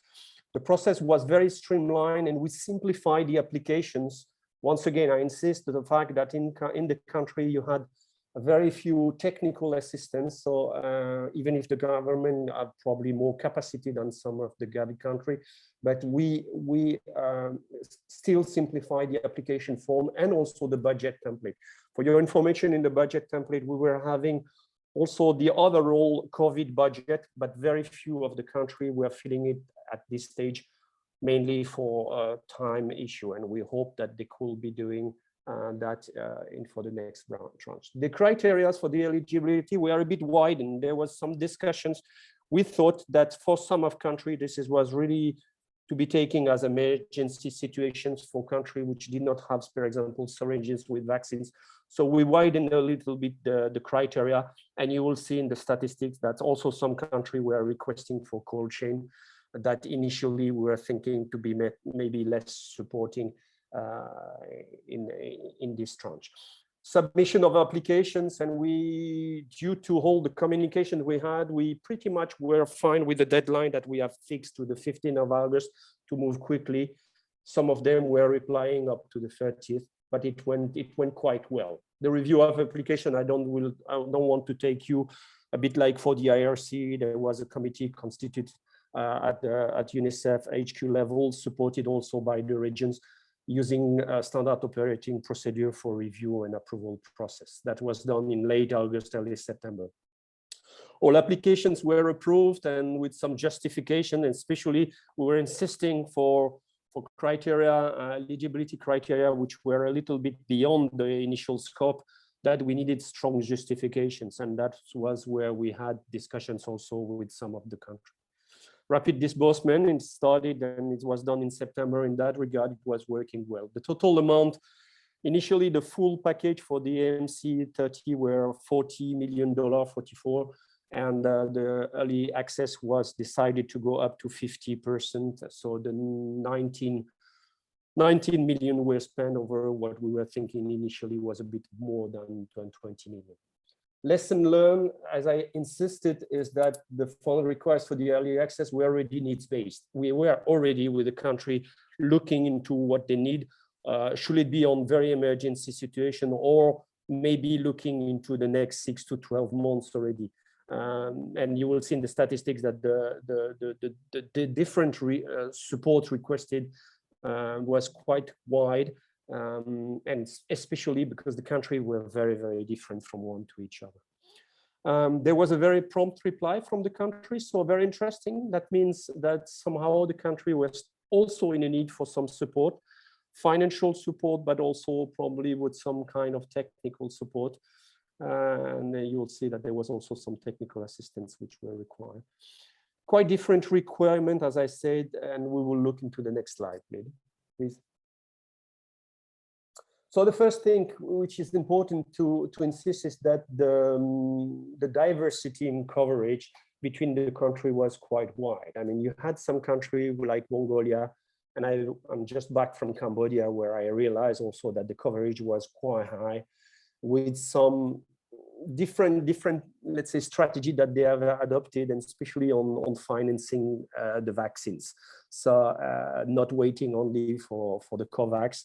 The process was very streamlined and we simplified the applications. Once again, I insist on the fact that in the country you had very few technical assistance. So even if the government have probably more capacity than some of the Gavi country, but we still simplify the application form and also the budget template. For your information, in the budget template, we were having also the overall COVID budget, but very few of the country were filling it at this stage, mainly for a time issue. And we hope that they could be doing that for the next tranche. The criteria for the eligibility were a bit wide, and there was some discussions. We thought that for some of country, was really to be taken as emergency situations for country which did not have, for example, syringes with vaccines. So we widened a little bit the criteria, and you will see in the statistics that also some country were requesting for cold chain that initially we were thinking to be maybe less supporting in this tranche. Submission of applications, and we, due to all the communication we had, we pretty much were fine with the deadline that we have fixed to the 15th of August to move quickly. Some of them were replying up to the 30th, but it went quite well. The review of application, I don't want to take you a bit like for the IRC. There was a committee constituted at UNICEF HQ level, supported also by the regions, using a standard operating procedure for review and approval process. That was done in late August, early September. All applications were approved and with some justification, and especially we were insisting for criteria, eligibility criteria, which were a little bit beyond the initial scope, that we needed strong justifications. And that was where we had discussions also with some of the countries. Rapid disbursement, it started and it was done in September. In that regard, it was working well. The total amount, initially the full package for the AMC 30 were $40 million, 44, and the early access was decided to go up to 50%. So the 19 million were spent over what we were thinking initially was a bit more than 20 million. Lesson learned, as I insisted, is that the fund requests for the early access were already needs-based. We were already with the country looking into what they need. Should it be on very emergency situation, or maybe looking into the next 6 to 12 months already? And you will see in the statistics that the different support requested was quite wide. And especially because the country were very, very different from one to each other. There was a very prompt reply from the country, so very interesting. That means that somehow the country was also in a need for some support, financial support, but also probably with some kind of technical support. And you will see that there was also some technical assistance which were required. Quite different requirement, as I said, and we will look into the next slide, please. So the first thing which is important to insist is that the diversity in coverage between the country was quite wide. I mean, you had some country like Mongolia, and I'm just back from Cambodia, where I realized also that the coverage was quite high, with some different, let's say, strategy that they have adopted, and especially on financing the vaccines. So not waiting only for the COVAX.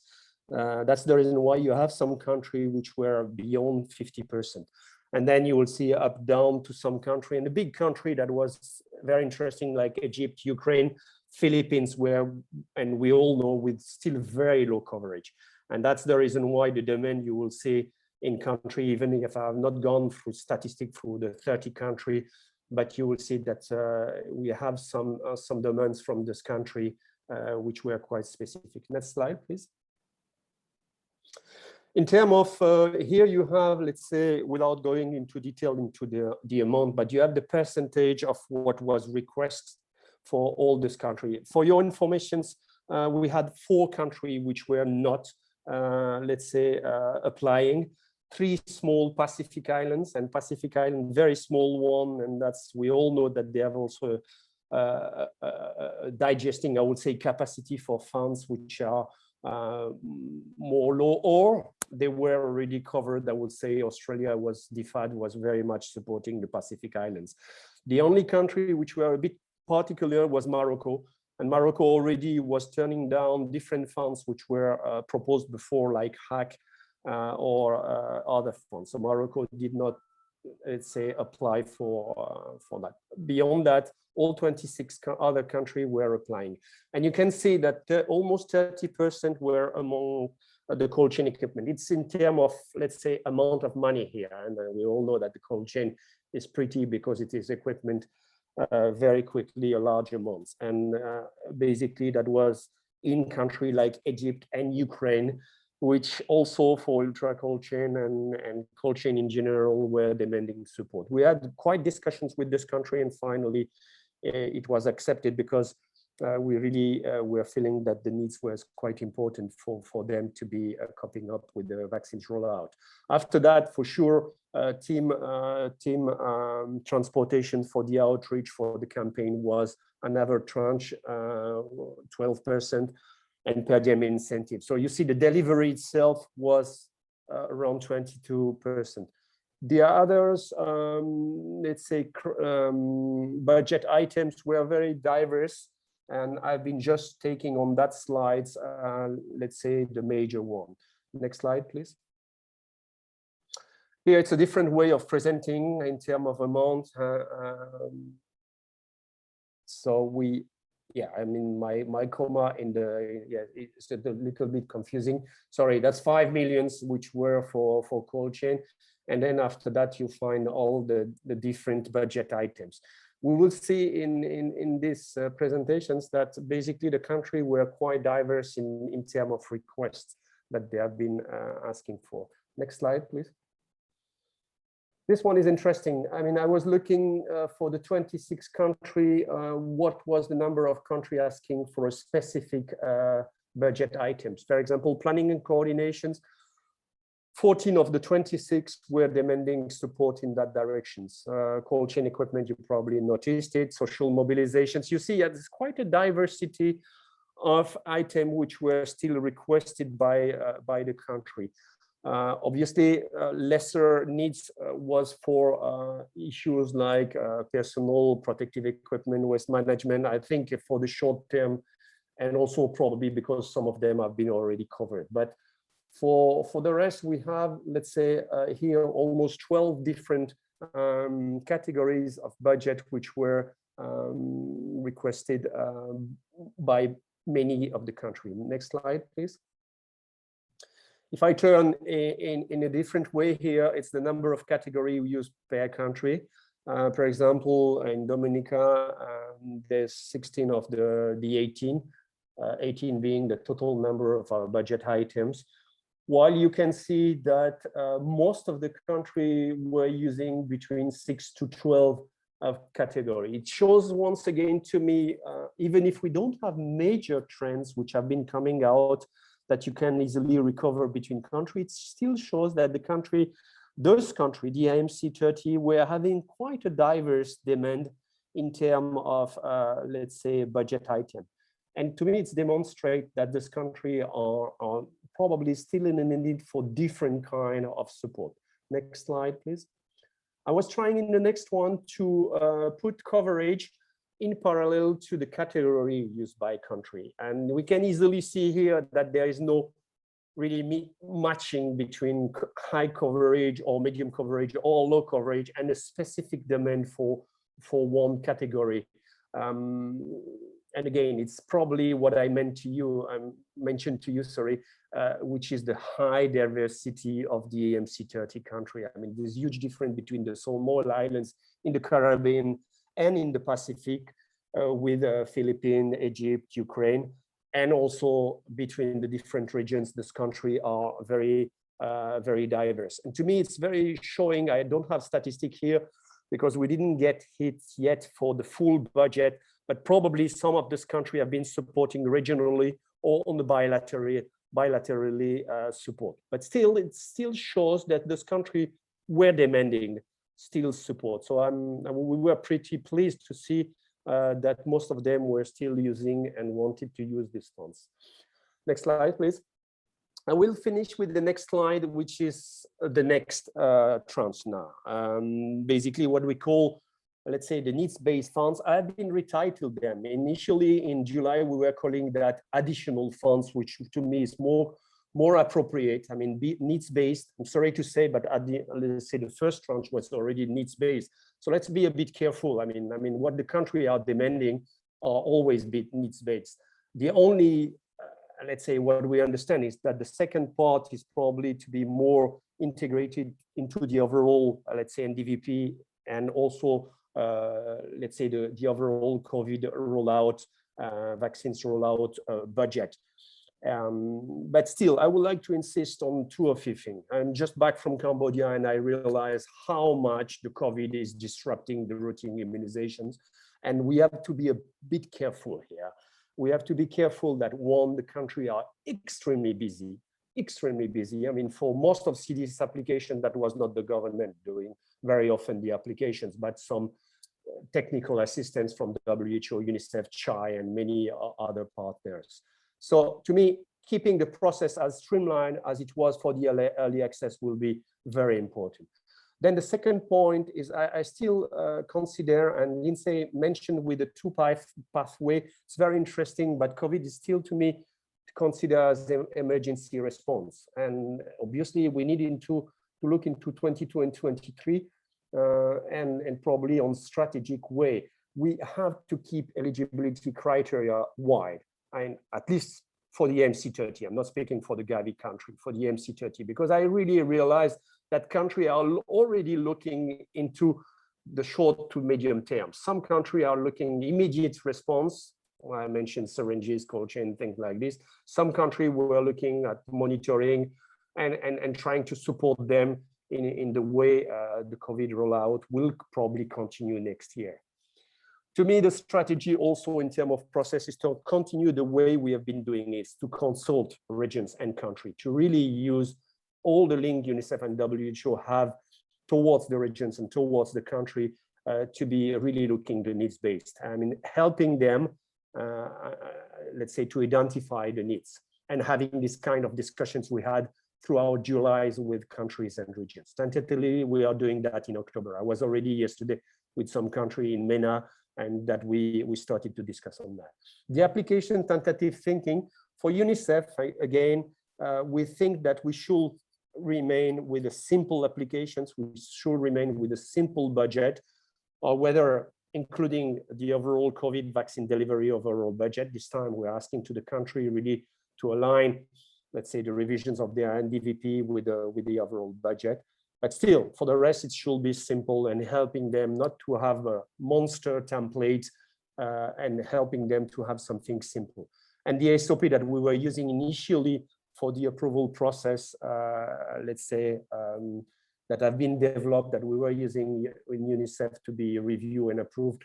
That's the reason why you have some countries which were beyond 50%. And then you will see up down to some country, and the big country that was very interesting, like Egypt, Ukraine, Philippines, where, and we all know, with still very low coverage. And that's the reason why the demand you will see in country, even if I have not gone through statistics through the 30 country, but you will see that we have some demands from this country, which were quite specific. Next slide, please. In terms of, here you have, let's say, without going into detail into the amount, but you have the percentage of what was requested for all this country. For your information, we had 4 countries which were not, let's say, applying. 3 small Pacific Islands, and Pacific Island, very small one, and that's, we all know that they have also digesting, I would say, capacity for funds which are more low, or they were already covered. I would say Australia was, DFAD was very much supporting the Pacific Islands. The only country which were a bit particular was Morocco, and Morocco already was turning down different funds which were proposed before, like HAC or other funds. So Morocco did not, let's say, apply for that. Beyond that, all 26 other countries were applying. And you can see that almost 30% were among the cold chain equipment. It's in terms of, let's say, amount of money here. And we all know that the cold chain is pretty, because it is equipment very quickly, a large amount. And basically that was in country like Egypt and Ukraine, which also for ultra cold chain and cold chain in general were demanding support. We had quite discussions with this country, and finally it was accepted, because we really were feeling that the needs was quite important for them to be coping up with the vaccines rollout. After that, for sure, team transportation for the outreach for the campaign was another tranche, 12%. And per diem incentive. So you see the delivery itself was around 22%. The others, let's say, budget items were very diverse, and I've been just taking on that slides, let's say, the major one. Next slide, please. Here it's a different way of presenting in terms of amount. So we, yeah, I mean, my comma in the, yeah, it's a little bit confusing. Sorry, that's 5 million, which were for cold chain. And then after that, you find all the different budget items. We will see in these presentations that basically the country were quite diverse in terms of requests that they have been asking for. Next slide, please. This one is interesting. I mean, I was looking for the 26 country, what was the number of countries asking for a specific budget items. For example, planning and coordinations, 14 of the 26 were demanding support in that directions. Cold chain equipment, you probably noticed it, social mobilizations. You see, there's quite a diversity of items which were still requested by the country. Obviously, lesser needs was for issues like personal protective equipment, waste management, I think for the short term, and also probably because some of them have been already covered. But for the rest, we have, let's say, here almost 12 different categories of budget which were requested by many of the country. Next slide, please. If I turn in a different way here, it's the number of categories we use per country. For example, in Dominica, there's 16 of the 18, 18 being the total number of our budget items. While you can see that most of the country were using between 6 to 12 of category. It shows once again to me, even if we don't have major trends which have been coming out, that you can easily recover between countries, it still shows that the country, those countries, the IMC 30, were having quite a diverse demand in terms of, let's say, budget item. And to me, it's demonstrate that this country are probably still in a need for different kind of support. Next slide, please. I was trying in the next one to put coverage in parallel to the category used by country. And we can easily see here that there is no really matching between high coverage or medium coverage or low coverage and a specific demand for one category. And again, it's probably what I mentioned to you, sorry, which is the high diversity of the EMC30 country. I mean, there's huge difference between the small islands in the Caribbean and in the Pacific with Philippines, Egypt, Ukraine, and also between the different regions. This country are very, very diverse. And to me, it's very showing. I don't have statistic here because we didn't get hit yet for the full budget, but probably some of this country have been supporting regionally or on the bilaterally support. But still, it still shows that this country were demanding still support. So we were pretty pleased to see that most of them were still using and wanted to use these funds. Next slide, please. I will finish with the next slide, which is the next tranche now. Basically what we call, let's say, the needs-based funds. I've been retitled them. Initially in July, we were calling that additional funds, which to me is more appropriate. I mean, needs-based, I'm sorry to say, but let's say the first tranche was already needs-based. So let's be a bit careful. I mean, what the country are demanding are always needs-based. The only, let's say, what we understand is that the second part is probably to be more integrated into the overall, let's say, NDVP and also, let's say, the overall COVID rollout, vaccines rollout budget. But still, I would like to insist on two or three things. I'm just back from Cambodia and I realize how much the COVID is disrupting the routine immunizations. And we have to be a bit careful here. We have to be careful that one, the country are extremely busy. I mean, for most of CD's application, that was not the government doing very often the applications, but some technical assistance from the WHO, UNICEF, CHI, and many other partners. So to me, keeping the process as streamlined as it was for the early access will be very important. Then the second point is I still consider, and Lindsay mentioned with the pathway, it's very interesting, but COVID is still to me to consider as an emergency response. And obviously we need to look into 22 and 23 and probably on strategic way. We have to keep eligibility criteria wide, and at least for the MC30. I'm not speaking for the Gavi country, for the MC30, because I really realize that countries are already looking into the short to medium term. Some countries are looking immediate response. I mentioned syringes, cold chain, things like this. Some countries were looking at monitoring and trying to support them in the way the COVID rollout will probably continue next year. To me, the strategy also in terms of process is to continue the way we have been doing it, to consult regions and country, to really use all the link UNICEF and WHO have towards the regions and towards the country to be really looking the needs-based. I mean, helping them, let's say, to identify the needs and having this kind of discussions we had throughout July with countries and regions. Tentatively, we are doing that in October. I was already yesterday with some country in MENA, and that we started to discuss on that. The application tentative thinking for UNICEF, again, we think that we should remain with the simple applications, we should remain with a simple budget, or whether including the overall COVID vaccine delivery overall budget. This time we're asking to the country really to align, let's say, the revisions of their NDVP with the overall budget. But still, for the rest, it should be simple and helping them not to have a monster template and helping them to have something simple. And the SOP that we were using initially for the approval process, let's say, that have been developed, that we were using in UNICEF to be reviewed and approved,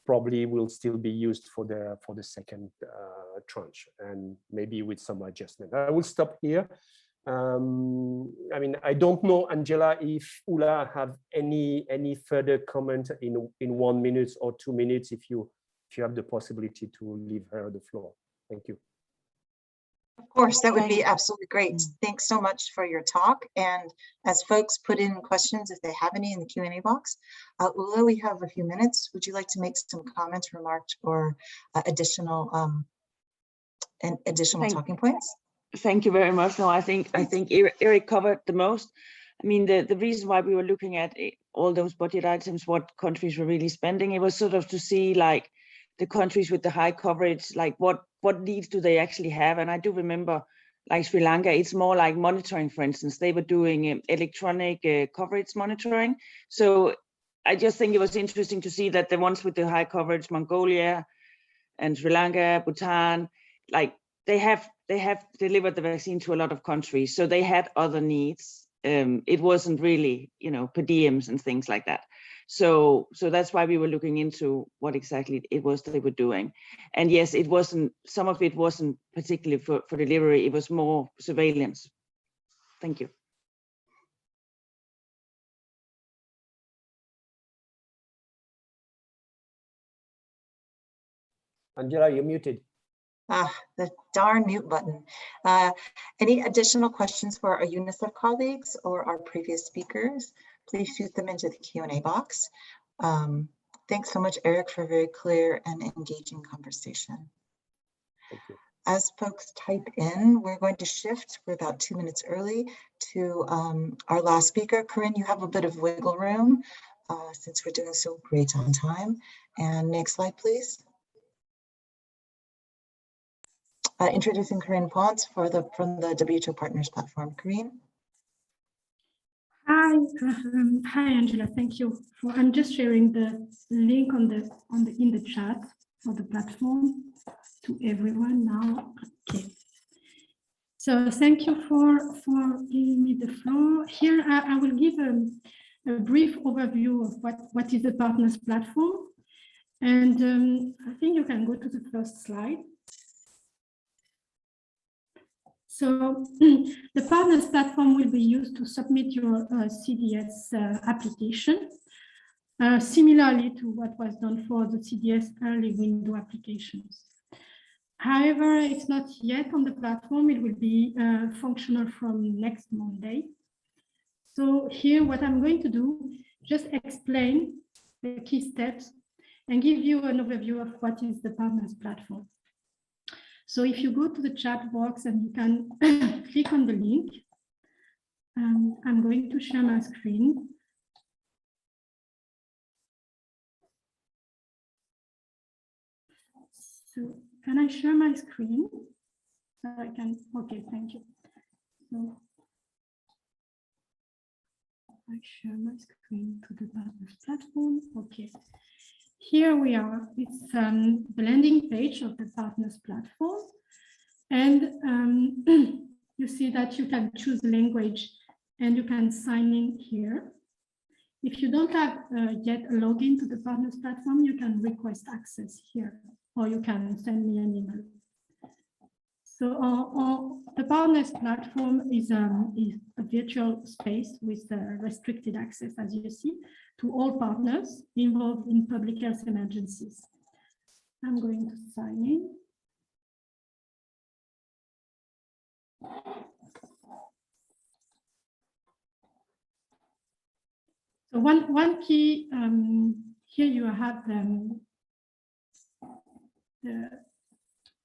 probably will still be used for the second tranche, and maybe with some adjustment. I will stop here. I mean, I don't know, Angela, if Ula have any further comment in 1 minute or 2 minutes, if you have the possibility to leave her the floor. Thank you. Of course, that would be absolutely great. Thanks so much for your talk. And as folks put in questions, if they have any in the Q&A box, Ula, we have a few minutes. Would you like to make some comments, remarks, or additional talking points? Thank you very much. No, I think Eric covered the most. I mean, the reason why we were looking at all those budget items, what countries were really spending, it was sort of to see like the countries with the high coverage, like what needs do they actually have? And I do remember like Sri Lanka, it's more like monitoring, for instance, they were doing electronic coverage monitoring. So I just think it was interesting to see that the ones with the high coverage, Mongolia and Sri Lanka, Bhutan, like they have delivered the vaccine to a lot of countries. So they had other needs. It wasn't really, per diems and things like that. So that's why we were looking into what exactly it was they were doing. And yes, some of it wasn't particularly for delivery, it was more surveillance. Thank you. Angela, you're muted. The darn mute button. Any additional questions for our UNICEF colleagues or our previous speakers? Please shoot them into the Q&A box. Thanks so much, Eric, for a very clear and engaging conversation. Thank you. As folks type in, we're going to shift, we're about 2 minutes early, to our last speaker. Corinne, you have a bit of wiggle room since we're doing so great on time. And next slide, please. Introducing Corinne Ponce from the WHO Partners Platform. Corinne. Hi, Angela. Thank you. I'm just sharing the link in the chat for the platform to everyone now. Okay. So thank you for giving me the floor. Here I will give a brief overview of what is the Partners Platform, and I think you can go to the first slide. So the Partners Platform will be used to submit your CDS application, similarly to what was done for the CDS early window applications. However, it's not yet on the platform. It will be functional from next Monday. So here, what I'm going to do, just explain the key steps and give you an overview of what is the Partners Platform. So if you go to the chat box and you can click on the link, I'm going to share my screen. So can I share my screen? So I can, okay, thank you. So I share my screen to the Partners Platform, okay. Here we are, it's the landing page of the Partners Platform. And you see that you can choose language and you can sign in here. If you don't have yet a login to the Partners Platform, you can request access here, or you can send me an email. So the Partners Platform is a virtual space with restricted access, as you see, to all partners involved in public health emergencies. I'm going to sign in. So one key, here you have the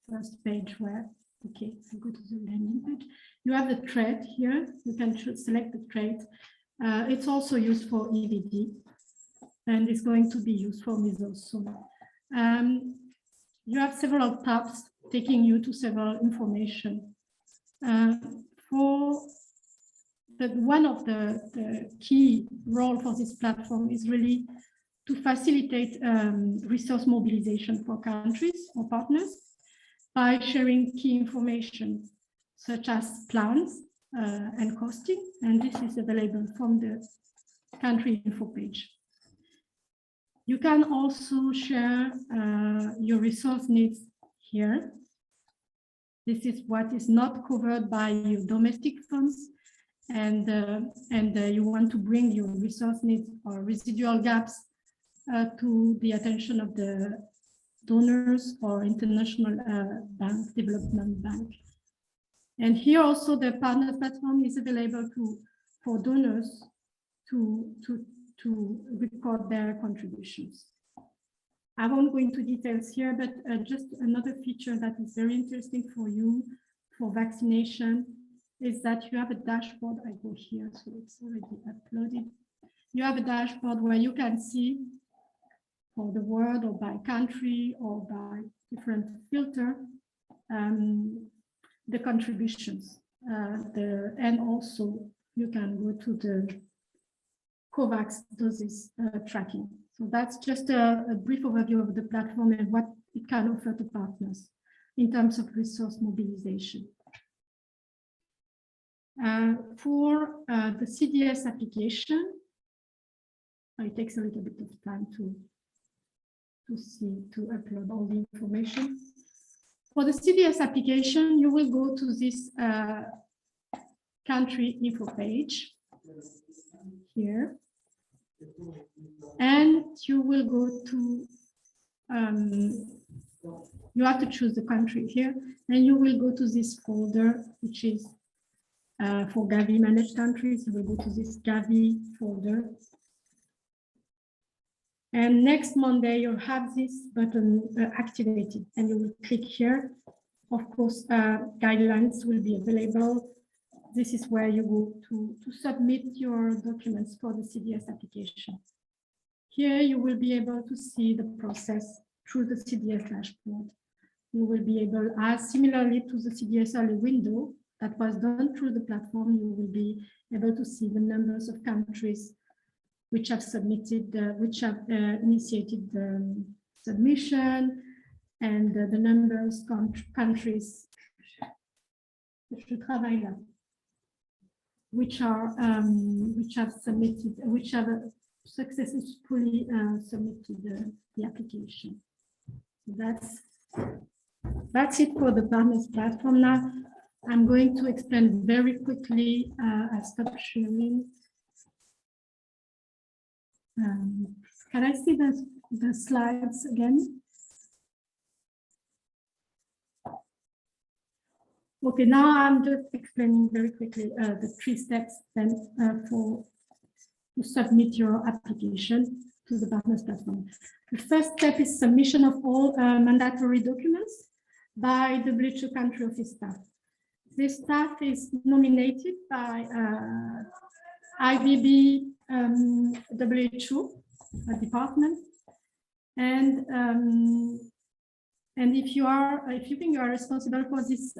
first page where, okay, I go to the landing page. You have the thread here. You can select the thread. It's also used for EVD, and it's going to be used for measles soon. You have several tabs taking you to several information. One of the key role for this platform is really to facilitate resource mobilization for countries or partners by sharing key information such as plans and costing, and this is available from the country info page. You can also share your resource needs here. This is what is not covered by your domestic funds, and you want to bring your resource needs or residual gaps to the attention of the donors or international bank, development bank. And here also the partner platform is available for donors to record their contributions. I won't go into details here, but just another feature that is very interesting for you for vaccination is that you have a dashboard. I go here, so it's already uploaded. You have a dashboard where you can see for the world or by country or by different filter, the contributions. And also you can go to the COVAX doses tracking. So that's just a brief overview of the platform and what it can offer to partners in terms of resource mobilization. For the CDS application, it takes a little bit of time to upload all the information. For the CDS application, you will go to this country info page here, and you will go to, you have to choose the country here, and you will go to this folder, which is for Gavi managed countries. You will go to this Gavi folder. And next Monday, you'll have this button activated, and you will click here. Of course, guidelines will be available. This is where you go to submit your documents for the CDS application. Here, you will be able to see the process through the CDS dashboard. You will be able, as similarly to the CDS early window that was done through the platform, you will be able to see the numbers of countries which have submitted, which have initiated the submission, and the numbers countries which have submitted, which have successfully submitted the application. That's it for the partners platform. Now I'm going to explain very quickly. I stopped sharing. Can I see the slides again? Okay, now I'm just explaining very quickly the 3 steps then to submit your application to the partners platform. The first step is submission of all mandatory documents by the WHO country office staff. This staff is nominated by IBB WHO department, and if you think you are responsible for this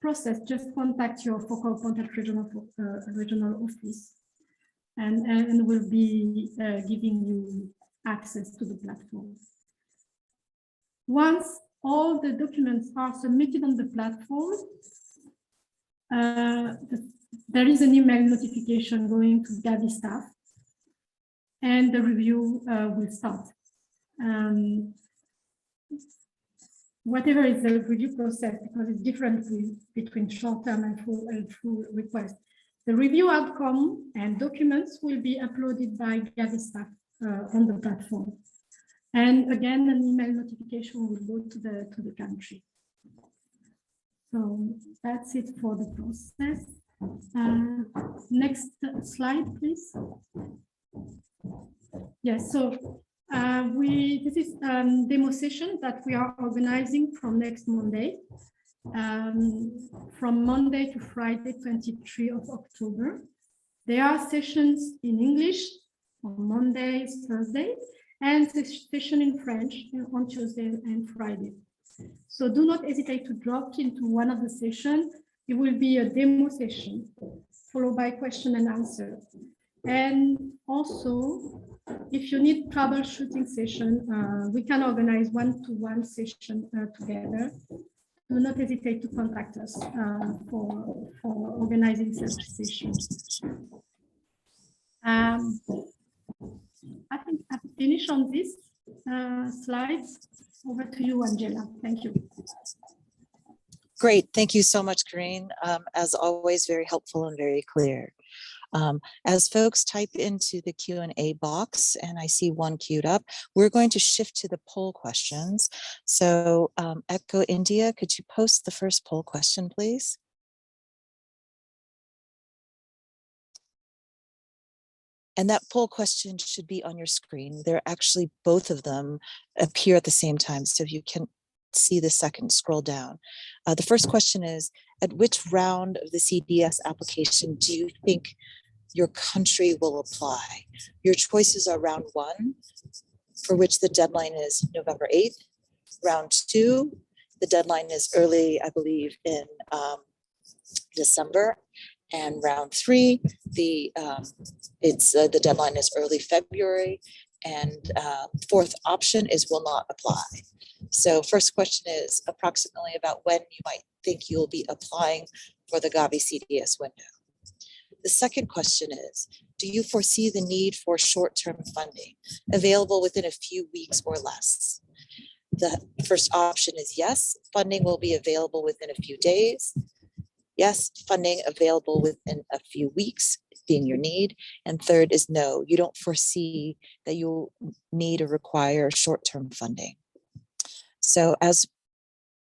process, just contact your focal point at regional office, and will be giving you access to the platform. Once all the documents are submitted on the platform, there is an email notification going to Gavi staff, and the review will start. Whatever is the review process, because it's different between short-term and full request. The review outcome and documents will be uploaded by Gavi staff on the platform. And again, an email notification will go to the country. So that's it for the process. Next slide, please. Yes, so this is demo session that we are organizing from next Monday, from Monday to Friday, 23 of October. There are sessions in English on Monday, Thursday, and session in French on Tuesday and Friday. So do not hesitate to drop into one of the sessions. It will be a demo session followed by question and answer. And also, if you need troubleshooting session, we can organize one-to-one session together. Do not hesitate to contact us for organizing such sessions. I think I've finished on this slides. Over to you, Angela. Thank you. Great. Thank you so much, Corinne. As always, very helpful and very clear. As folks type into the Q&A box, and I see one queued up, we're going to shift to the poll questions. So Echo India, could you post the first poll question, please? And that poll question should be on your screen. They're actually, both of them appear at the same time. So if you can see the second, scroll down. The first question is, at which round of the CDS application do you think your country will apply? Your choices are round 1, for which the deadline is November 8th. Round 2, the deadline is early, I believe, in December. And round 3, the deadline is early February. And fourth option is will not apply. So first question is approximately about when you might think you'll be applying for the Gavi CDS window. The second question is, do you foresee the need for short-term funding available within a few weeks or less? The first option is yes, funding will be available within a few days. Yes, funding available within a few weeks being your need. And third is no, you don't foresee that you'll need or require short-term funding. So as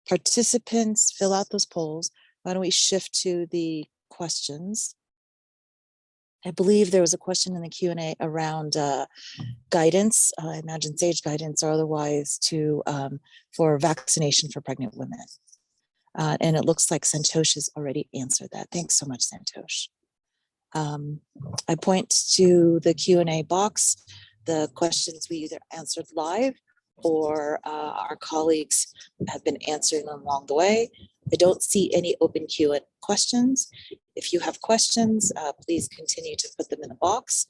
participants fill out those polls, why don't we shift to the questions? I believe there was a question in the Q&A around guidance, I imagine SAGE guidance or otherwise for vaccination for pregnant women. And it looks like Santosh has already answered that. Thanks so much, Santosh. I point to the Q&A box, the questions we either answered live or our colleagues have been answering them along the way. I don't see any open Q&A questions. If you have questions, please continue to put them in the box.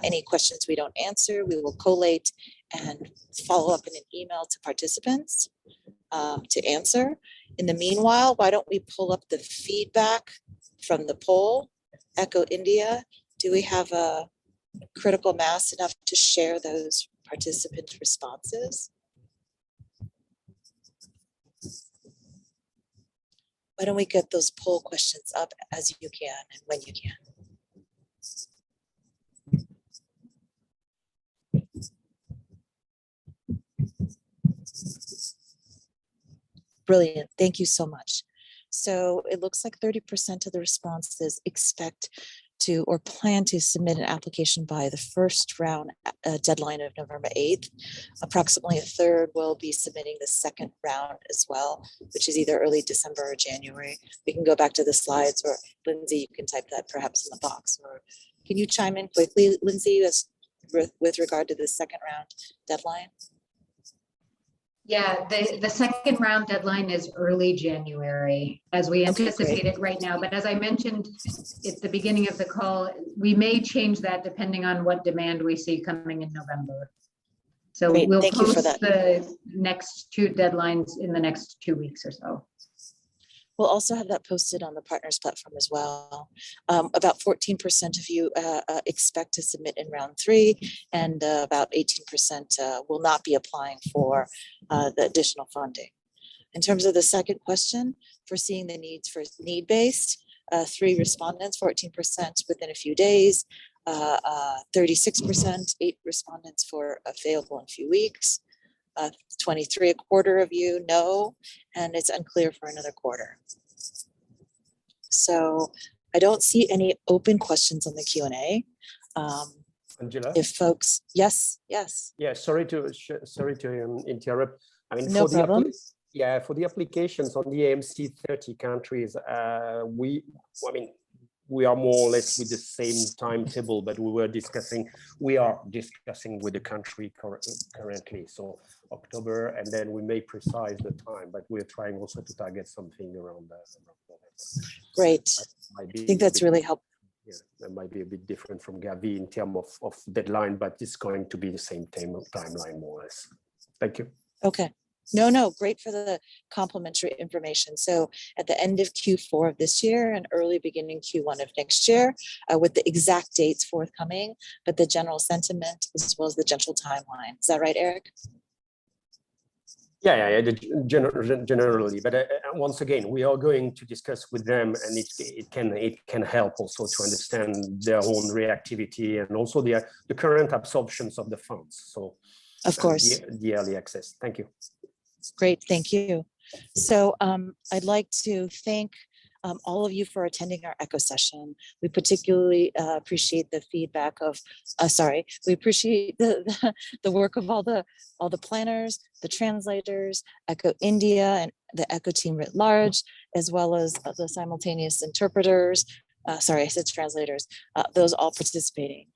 Any questions we don't answer, we will collate and follow up in an email to participants to answer. In the meanwhile, why don't we pull up the feedback from the poll? Echo India, do we have a critical mass enough to share those participant responses? Why don't we get those poll questions up as you can and when you can? Brilliant, thank you so much. So it looks like 30% of the responses expect to or plan to submit an application by the first round deadline of November 8th. Approximately a third will be submitting the second round as well, which is either early December or January. We can go back to the slides, or Lindsay, you can type that perhaps in the box. Or can you chime in quickly, Lindsay, with regard to the second round deadline? Yeah, the second round deadline is early January, as we anticipate it right now. But as I mentioned at the beginning of the call, we may change that depending on what demand we see coming in November. So Great, we'll thank you for post that. the next 2 deadlines in the next 2 weeks or so. We'll also have that posted on the partners platform as well. About 14% of you expect to submit in round 3, and about 18% will not be applying for the additional funding. In terms of the second question, foreseeing the needs for need-based, 3 respondents, 14% within a few days, 36%, 8 respondents for available in a few weeks, 23, a quarter of you no, and it's unclear for another quarter. So I don't see any open questions on the Q&A. Angela? If folks, yes. Yeah, sorry to interrupt. I mean, No problem. For the applications on the AMC 30 countries, we are more or less with the same timetable, but we are discussing with the country currently. So October, and then we may precise the time, but we're trying also to target something around that. Great. I think that's really helpful. Yeah, that might be a bit different from Gavi in terms of deadline, but it's going to be the same timeline more or less. Thank you. Okay. No, great for the complimentary information. So at the end of Q4 of this year and early beginning Q1 of next year, with the exact dates forthcoming, but the general sentiment as well as the general timeline. Is that right, Eric? Yeah, generally, but once again, we are going to discuss with them, and it can help also to understand their own reactivity and also the current absorptions of the funds. So, of course, the early access. Thank you. Great, thank you. So I'd like to thank all of you for attending our ECHO session. We particularly appreciate the feedback of, we appreciate the work of all the planners, the translators, ECHO India and the ECHO team writ large, as well as the simultaneous interpreters. I said translators, those all participating.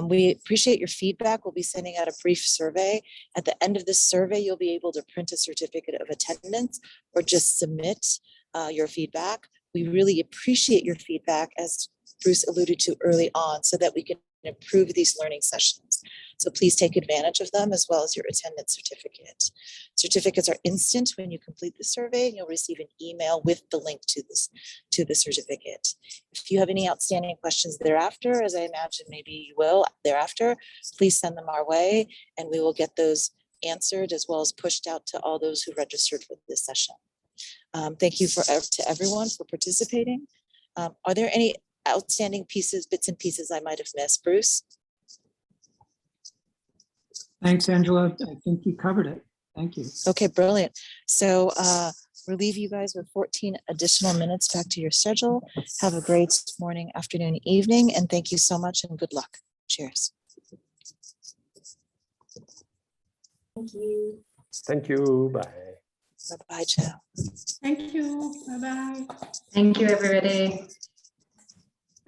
We appreciate your feedback. We'll be sending out a brief survey. At the end of this survey, you'll be able to print a certificate of attendance or just submit your feedback. We really appreciate your feedback, as Bruce alluded to early on, so that we can improve these learning sessions. So please take advantage of them, as well as your attendance certificate. Certificates are instant when you complete the survey, and you'll receive an email with the link to the certificate. If you have any outstanding questions thereafter, as I imagine maybe you will thereafter, please send them our way, and we will get those answered, as well as pushed out to all those who registered for this session. Thank you to everyone for participating. Are there any outstanding bits and pieces I might have missed? Bruce? Thanks, Angela. I think you covered it. Thank you. Okay, brilliant. So we'll leave you guys with 14 additional minutes back to your schedule. Have a great morning, afternoon, evening, and thank you so much and good luck. Cheers. Thank you. Thank you. Bye. Bye-bye, ciao. Thank you. Bye-bye. Thank you, everybody.